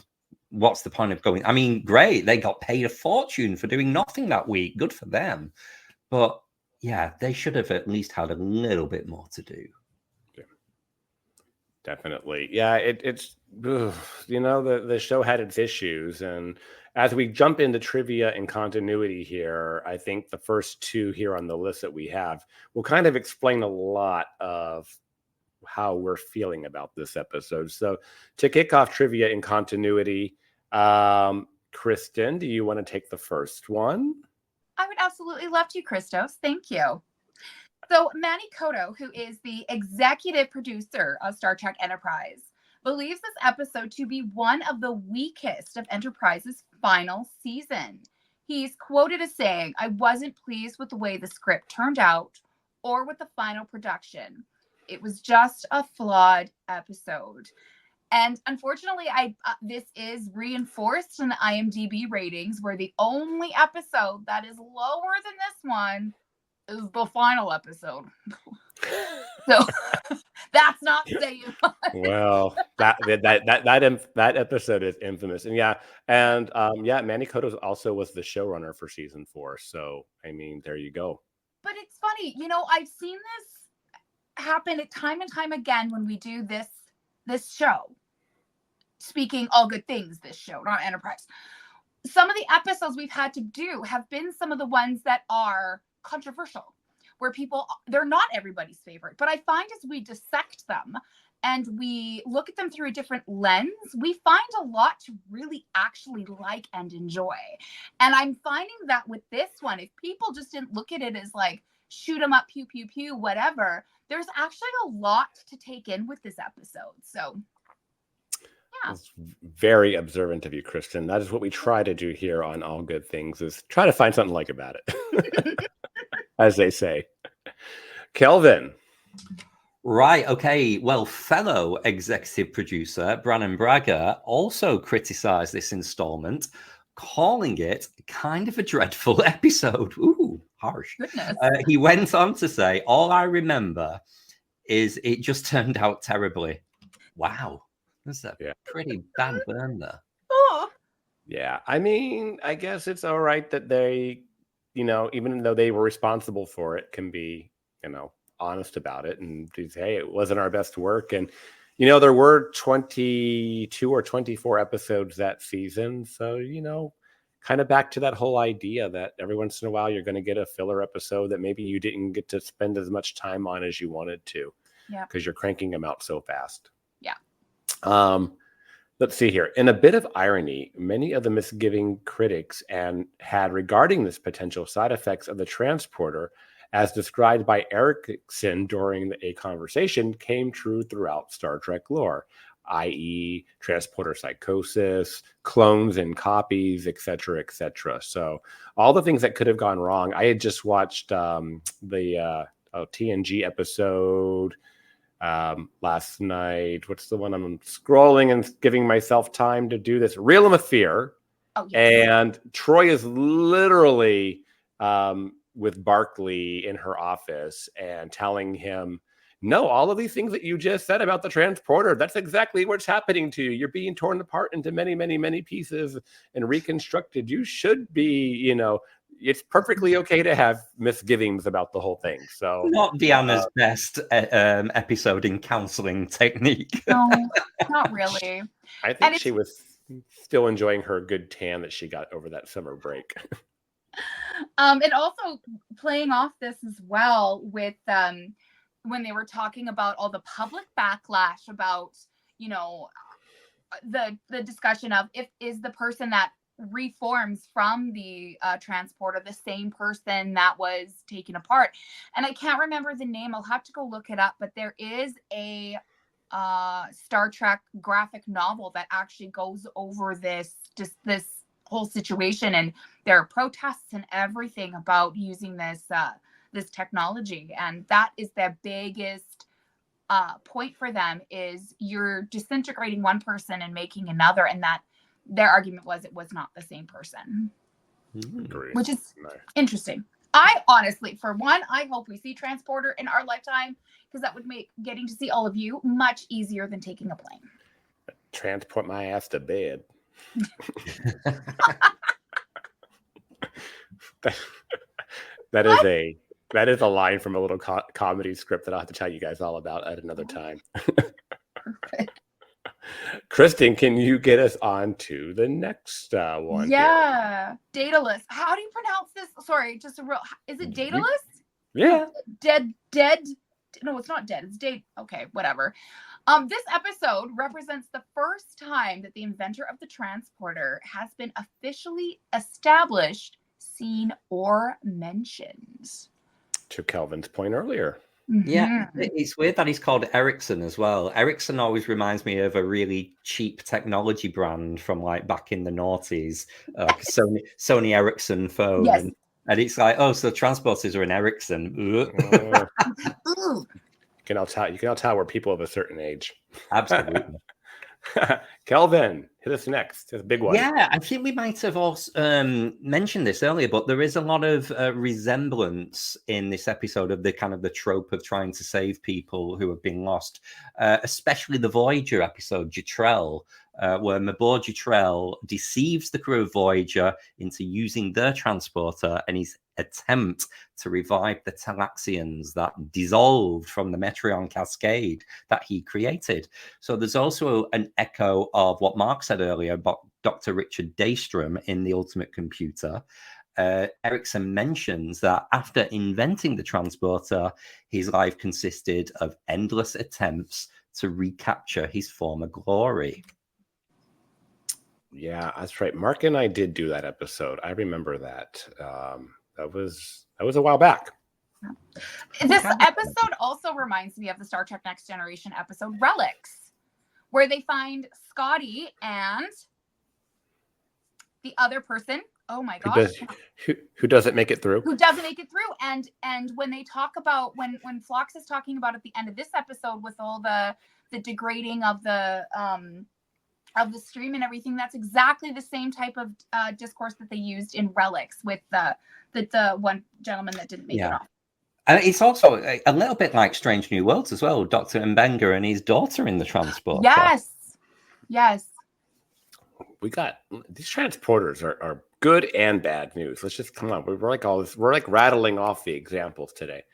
what's the point of going? I mean, great, they got paid a fortune for doing nothing that week. Good for them. But yeah, they should have at least had a little bit more to do. Definitely. Yeah, it's the show had its issues, and as we jump into trivia and continuity here, I think the first two here on the list that we have will kind of explain a lot of how we're feeling about this episode. So to kick off trivia and continuity, Kristin, do you want to take the first one? I would absolutely love to, Christos. Thank you. So Manny Koto, who is the executive producer of Star Trek Enterprise, believes this episode to be one of the weakest of Enterprise's final season. He's quoted as saying, "I wasn't pleased with the way the script turned out or with the final production. It was just a flawed episode." And unfortunately, this is reinforced in the IMDb ratings, where the only episode that is lower than this one is the final episode. So that's not saying much. Well, that episode is infamous, and Manny Koto also was the showrunner for season 4. So I mean, there you go. But it's funny, I've seen this happen time and time again when we do this show. Speaking all good things, this show, not Enterprise. Some of the episodes we've had to do have been some of the ones that are controversial, where they're not everybody's favorite. But I find as we dissect them and we look at them through a different lens, we find a lot to really actually like and enjoy. And I'm finding that with this one, if people just didn't look at it as like, shoot 'em up, pew, pew, pew, whatever, there's actually a lot to take in with this episode. So yeah. It's very observant of you, Kristin. That is what we try to do here on All Good Things, is try to find something like about it, as they say. Kelvin. Right. Okay. Well, fellow executive producer Brannon Braga also criticized this installment, calling it kind of a dreadful episode. Ooh, harsh. Goodness. He went on to say, "All I remember is it just turned out terribly." Wow. That's a pretty bad burn there. Oh. Yeah. I mean, I guess it's all right that they, even though they were responsible for it, can be, honest about it and say, hey, it wasn't our best work. And, there were 22 or 24 episodes that season. So, kind of back to that whole idea that every once in a while you're going to get a filler episode that maybe you didn't get to spend as much time on as you wanted to. Yeah. Because you're cranking them out so fast. Yeah. Let's see here. In a bit of irony, many of the misgiving critics had regarding this potential side effects of the transporter, as described by Erickson during a conversation, came true throughout Star Trek lore, i.e. transporter psychosis, clones and copies, etc., etc. So all the things that could have gone wrong. I had just watched the TNG episode last night. What's the one I'm scrolling and giving myself time to do this? Realm of Fear. Oh, yes. And Troy is literally with Barclay in her office and telling him, no, all of these things that you just said about the transporter, that's exactly what's happening to you. You're being torn apart into many, many, many pieces and reconstructed. You should be, it's perfectly okay to have misgivings about the whole thing. So not Deanna's best episode in counseling technique. No, not really. I think she was still enjoying her good tan that she got over that summer break. And also playing off this as well with when they were talking about all the public backlash about, the discussion of is the person that reforms from the transporter the same person that was taken apart. And I can't remember the name. I'll have to go look it up, but there is a Star Trek graphic novel that actually goes over this whole situation, and there are protests and everything about using this technology. And that is their biggest point for them, is you're disintegrating one person and making another, and that their argument was it was not the same person. Agreed. Which is interesting. I honestly, for one, I hope we see Transporter in our lifetime, because that would make getting to see all of you much easier than taking a plane. Transport my ass to bed. That is a line from a little comedy script that I'll have to tell you guys all about at another time. Perfect. Kristin, can you get us on to the next one? Yeah. Dedalus. How do you pronounce this? Sorry, just a real. Is it Dedalus? Yeah. Dead. No, it's not dead. It's dead. Okay, whatever. This episode represents the first time that the inventor of the transporter has been officially established, seen, or mentioned. To Kelvin's point earlier. Yeah, it's weird that he's called Ericsson as well. Ericsson always reminds me of a really cheap technology brand from like back in the noughties, Sony Ericsson phone. Yes. Mm-hmm. And it's like, oh, so transporters are an Ericsson. You can all tell we're people of a certain age. Absolutely. Kelvin, hit us next. It's a big one. Yeah, I think we might have also mentioned this earlier, but there is a lot of resemblance in this episode of the kind of the trope of trying to save people who have been lost, especially the Voyager episode, Jetrel, where Mabor Jetrel deceives the crew of Voyager into using their transporter and his attempt to revive the Talaxians that dissolved from the Metreon cascade that he created. So there's also an echo of what Mark said earlier about Dr. Richard Daystrom in The Ultimate Computer. Ericsson mentions that after inventing the transporter, his life consisted of endless attempts to recapture his former glory. Yeah, that's right. Mark and I did do that episode. I remember that. That was a while back. This episode also reminds me of the Star Trek Next Generation episode Relics, where they find Scotty and the other person. Oh my gosh. Who doesn't make it through? Who doesn't make it through. And when they talk about when Phlox is talking about at the end of this episode with all the degrading of the stream and everything, that's exactly the same type of discourse that they used in Relics with the one gentleman that didn't make it off. And it's also a little bit like Strange New Worlds as well. Dr. Mbenga and his daughter in the transporter. Yes. We got these transporters are good and bad news. Let's just come on. We're like rattling off the examples today.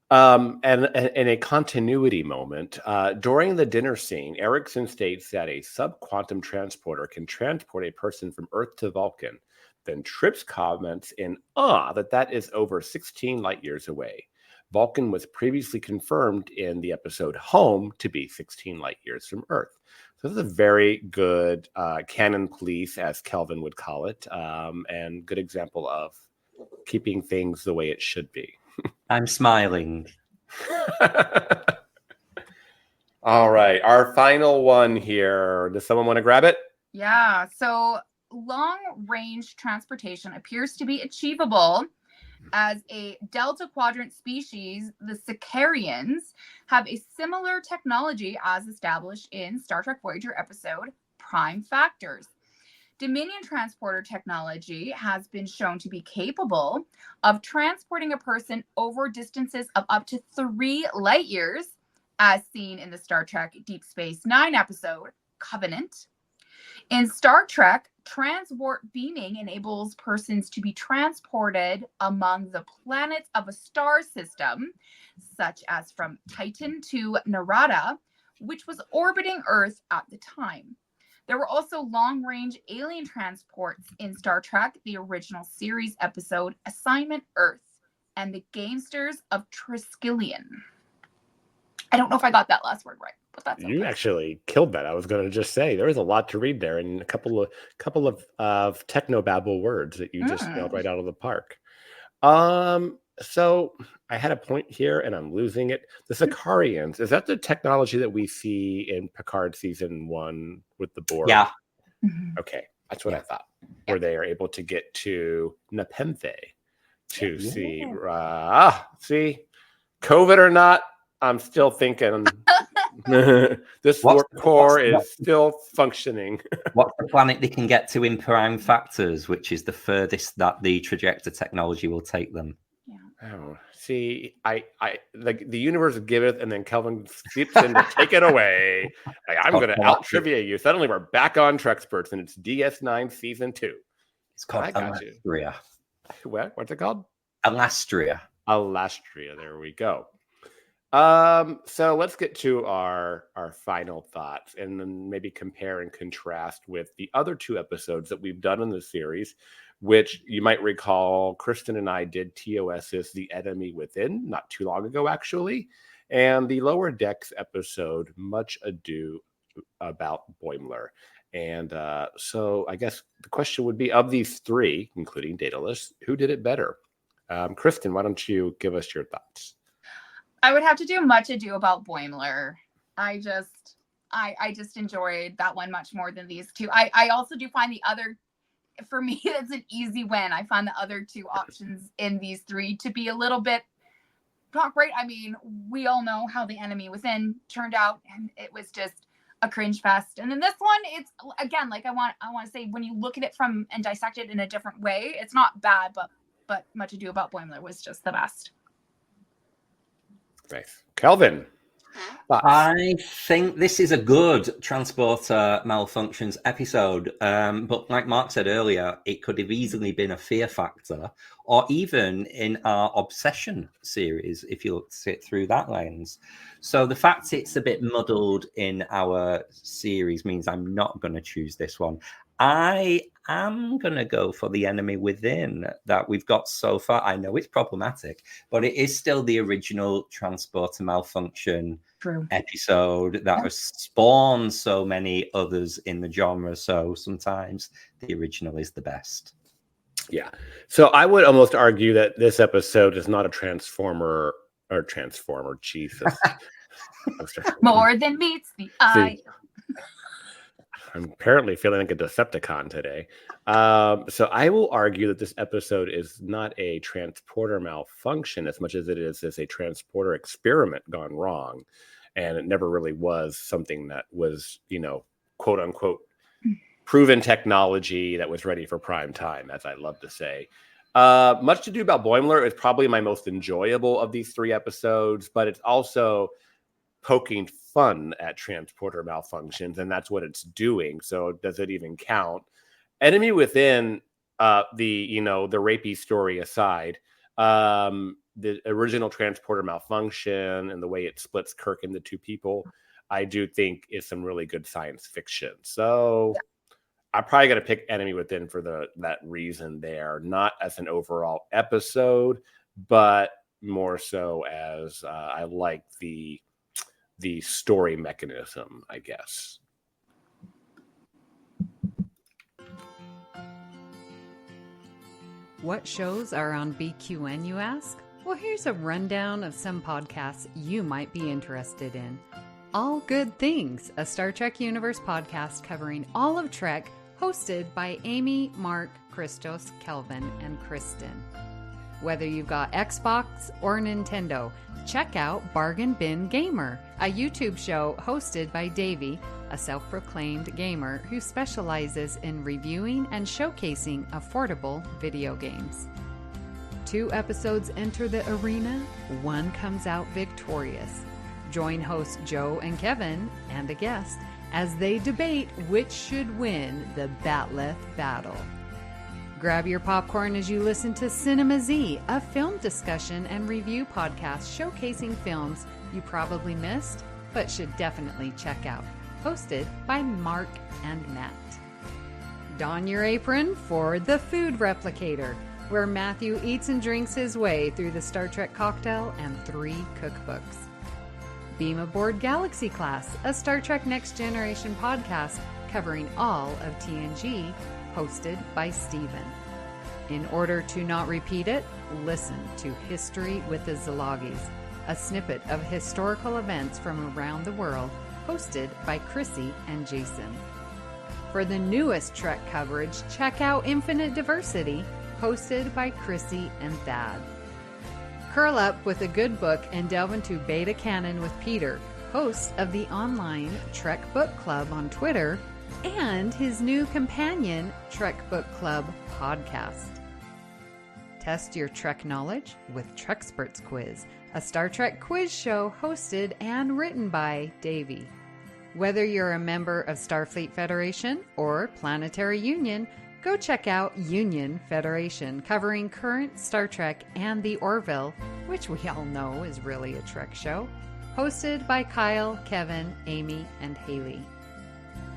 And in a continuity moment, during the dinner scene, Ericsson states that a subquantum transporter can transport a person from Earth to Vulcan. Then Trips comments in awe that is over 16 light years away. Vulcan was previously confirmed in the episode Home to be 16 light years from Earth. So this is a very good canon police, as Kelvin would call it, and good example of keeping things the way it should be. I'm smiling. All right, our final one here. Does someone want to grab it? Yeah, so long-range transportation appears to be achievable as a Delta Quadrant species. The Sicarians have a similar technology as established in Star Trek Voyager episode Prime Factors. Dominion transporter technology has been shown to be capable of transporting a person over distances of up to 3 light years, as seen in the Star Trek Deep Space Nine episode Covenant. In Star Trek, transwarp beaming enables persons to be transported among the planets of a star system, such as from Titan to Narada, which was orbiting Earth at the time. There were also long-range alien transports in Star Trek, the original series episode Assignment Earth, and the Gamesters of Triskelion. I don't know if I got that last word right, but that's okay. You actually killed that. I was going to just say there was a lot to read there, and a couple of technobabble words that you just nailed right out of the park. So I had a point here, and I'm losing it. The Sicarians, is that the technology that we see in Picard season 1 with the Borg? Yeah. Okay, that's what I thought. Where they are able to get to Nepenthe to see. See, COVID or not, I'm still thinking this warp core is still functioning. What's the planet they can get to in Prime Factors, which is the furthest that the trajector technology will take them? Yeah. Oh, see, I like the universe giveth, and then Kelvin sweeps in to take it away. Like, I'm going to out trivia you. Suddenly, we're back on Trexperts, and it's DS9 Season 2. It's called I got Alastria. You. What's it called? Alastria. Alastria. There we go. So let's get to our final thoughts, and then maybe compare and contrast with the other 2 episodes that we've done in the series, which you might recall Kristin and I did TOS's The Enemy Within not too long ago, actually, and the Lower Decks episode, Much Ado About Boimler. And so I guess the question would be, of these 3, including Dedalus, who did it better? Kristin, why don't you give us your thoughts? I would have to do Much Ado About Boimler. I just enjoyed that one much more than these 2. I also do find the other, for me, that's an easy win. I find the other 2 options in these 3 to be a little bit not great. I mean, we all know how The Enemy Within turned out, and it was just a cringe fest. And then this one, it's again, like I want to say, when you look at it from and dissect it in a different way, it's not bad, but Much Ado About Boimler was just the best. Nice. Kelvin. I think this is a good Transporter Malfunctions episode. But like Mark said earlier, it could have easily been a Fear Factor, or even in our Obsession series, if you look at it through that lens. So the fact it's a bit muddled in our series means I'm not going to choose this one. I am going to go for The Enemy Within that we've got so far. I know it's problematic, but it is still the original Transporter Malfunction episode that has spawned so many others in the genre. So sometimes the original is the best. Yeah. So I would almost argue that this episode is not a Transformer, Jesus. More than meets the eye. I'm apparently feeling like a Decepticon today. So I will argue that this episode is not a transporter malfunction as much as it is a transporter experiment gone wrong. And it never really was something that was, quote unquote, proven technology that was ready for prime time, as I love to say. Much Ado About Boimler is probably my most enjoyable of these 3 episodes, but it's also poking fun at transporter malfunctions, and that's what it's doing. So does it even count? Enemy Within, the rapey story aside, the original transporter malfunction and the way it splits Kirk into 2 people, I do think is some really good science fiction. So I'm probably going to pick Enemy Within for that reason there, not as an overall episode, but more so as I like the story mechanism, I guess. What shows are on BQN, you ask? Well, here's a rundown of some podcasts you might be interested in. All Good Things, a Star Trek Universe podcast covering all of Trek, hosted by Amy, Mark, Christos, Kelvin, and Kristin. Whether you've got Xbox or Nintendo, check out Bargain Bin Gamer, a YouTube show hosted by Davey, a self-proclaimed gamer who specializes in reviewing and showcasing affordable video games. 2 episodes enter the arena, 1 comes out victorious. Join hosts Joe and Kevin and a guest as they debate which should win the Batleth battle. Grab your popcorn as you listen to Cinema Z, a film discussion and review podcast showcasing films you probably missed but should definitely check out. Hosted by Mark and Matt. Don your apron for The Food Replicator, where Matthew eats and drinks his way through the Star Trek cocktail and 3 cookbooks. Beam Aboard Galaxy Class, a Star Trek Next Generation podcast covering all of TNG, hosted by Steven. In order to not repeat it, listen to History with the Zalogis, a snippet of historical events from around the world, hosted by Chrissy and Jason. For the newest Trek coverage, check out Infinite Diversity, hosted by Chrissy and Thad. Curl up with a good book and delve into Beta Canon with Peter, host of the online Trek Book Club on Twitter, and his new companion, Trek Book Club podcast. Test your Trek knowledge with Treksperts Quiz, a Star Trek quiz show hosted and written by Davey. Whether you're a member of Starfleet Federation or Planetary Union, go check out Union Federation, covering current Star Trek and the Orville, which we all know is really a Trek show, hosted by Kyle, Kevin, Amy, and Haley.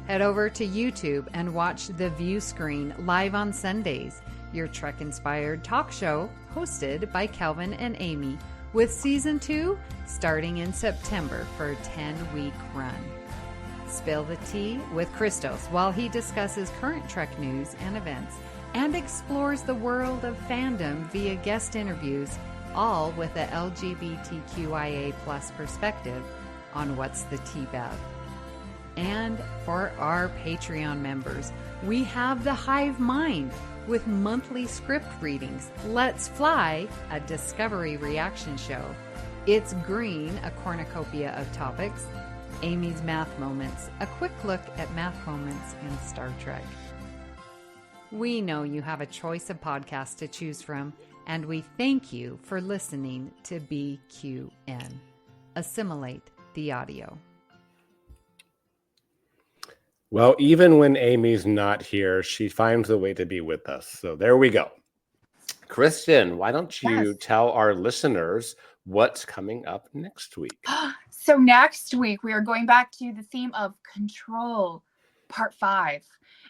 Head over to YouTube and watch The View Screen live on Sundays, your Trek-inspired talk show hosted by Kelvin and Amy, with Season 2 starting in September for a 10-week run. Spill the tea with Christos while he discusses current Trek news and events and explores the world of fandom via guest interviews, all with a LGBTQIA+ perspective on What's the T-Bev. And for our Patreon members, we have The Hive Mind with monthly script readings, Let's Fly, a Discovery reaction show, It's Green, a cornucopia of topics, Amy's Math Moments, a quick look at math moments in Star Trek. We know you have a choice of podcasts to choose from, and we thank you for listening to BQN. Assimilate the audio. Well, even when Amy's not here, she finds a way to be with us. So there we go. Kristin, why don't you tell our listeners what's coming up next week? So next week, we are going back to the theme of Control, Part 5.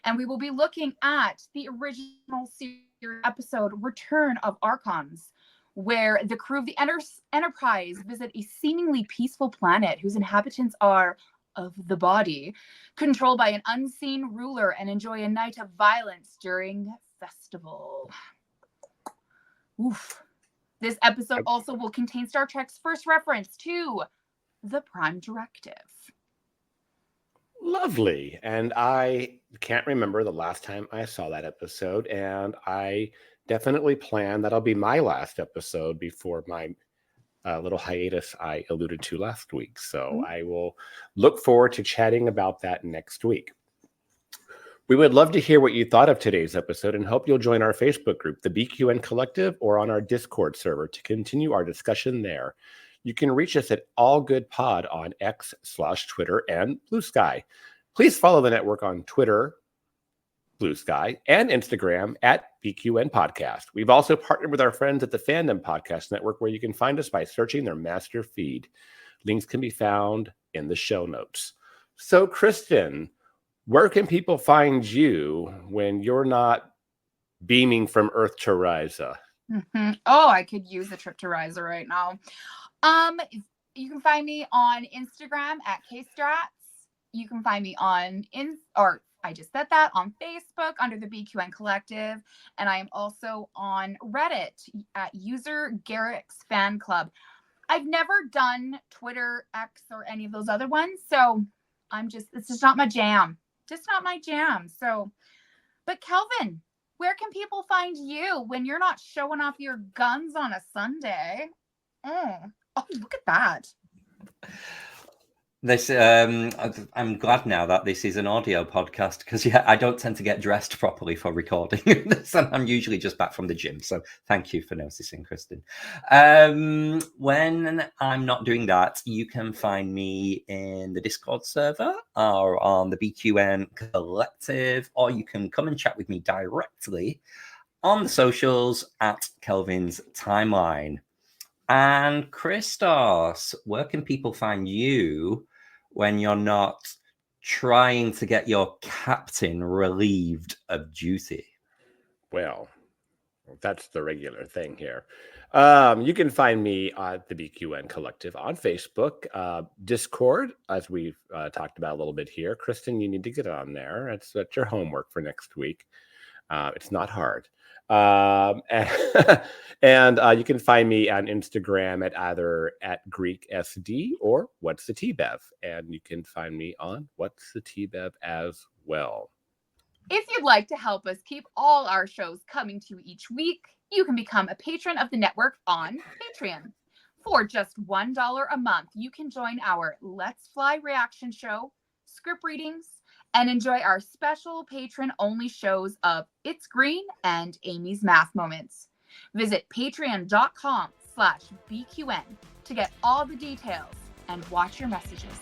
And we will be looking at the original series episode, Return of Archons, where the crew of the Enterprise visit a seemingly peaceful planet whose inhabitants are of the body, controlled by an unseen ruler, and enjoy a night of violence during festival. Oof. This episode also will contain Star Trek's first reference to the Prime Directive. Lovely. And I can't remember the last time I saw that episode, and I definitely plan that'll be my last episode before my little hiatus I alluded to last week. So I will look forward to chatting about that next week. We would love to hear what you thought of today's episode and hope you'll join our Facebook group, the BQN Collective, or on our Discord server to continue our discussion there. You can reach us at All Good Pod on X/Twitter and Bluesky. Please follow the network on Twitter, Bluesky, and Instagram at BQN Podcast. We've also partnered with our friends at the Fandom Podcast Network, where you can find us by searching their master feed. Links can be found in the show notes. So, Kristin, where can people find you when you're not beaming from Earth to Risa? Oh, I could use a trip to Risa right now. You can find me on Instagram at KStrats. You can find me on I just said that, on Facebook under the BQN Collective. And I am also on Reddit at user Garrick's Fan Club. I've never done Twitter, X, or any of those other ones. So it's just not my jam. Just not my jam. So, but Kelvin, where can people find you when you're not showing off your guns on a Sunday? Oh, look at that. This I'm glad now that this is an audio podcast, because I don't tend to get dressed properly for recording this, and I'm usually just back from the gym. So thank you for noticing, Kristin. When I'm not doing that, you can find me in the Discord server or on the BQN Collective, or you can come and chat with me directly on the socials at Kelvin's Timeline. And Christos, where can people find you when you're not trying to get your captain relieved of duty? Well, that's the regular thing here. You can find me at the BQN Collective on Facebook, Discord, as we've talked about a little bit here. Kristin, you need to get on there. That's your homework for next week. It's not hard. And you can find me on Instagram at either at GreekSD or What's the T-Bev. And you can find me on What's the T-Bev as well. If you'd like to help us keep all our shows coming to you each week, you can become a patron of the network on Patreon. For just $1 a month, you can join our Let's Fly reaction show, script readings, and enjoy our special patron-only shows of It's Green and Amy's Math Moments. Visit patreon.com/BQN to get all the details and watch your messages.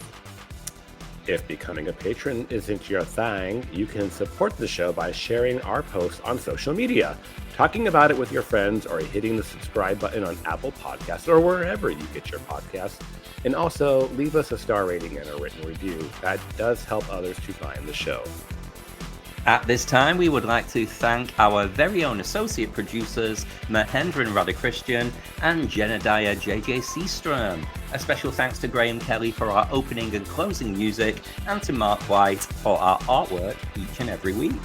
If becoming a patron isn't your thing, you can support the show by sharing our posts on social media, talking about it with your friends, or hitting the subscribe button on Apple Podcasts or wherever you get your podcasts. And also leave us a star rating and a written review. That does help others to find the show. At this time, we would like to thank our very own associate producers, Mahendran Radhakrishnan and Jenadiah JJ Seastrom. A special thanks to Graham Kelly for our opening and closing music, and to Mark White for our artwork each and every week.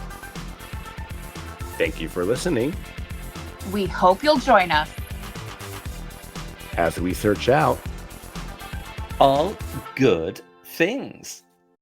Thank you for listening. We hope you'll join us as we search out all good things.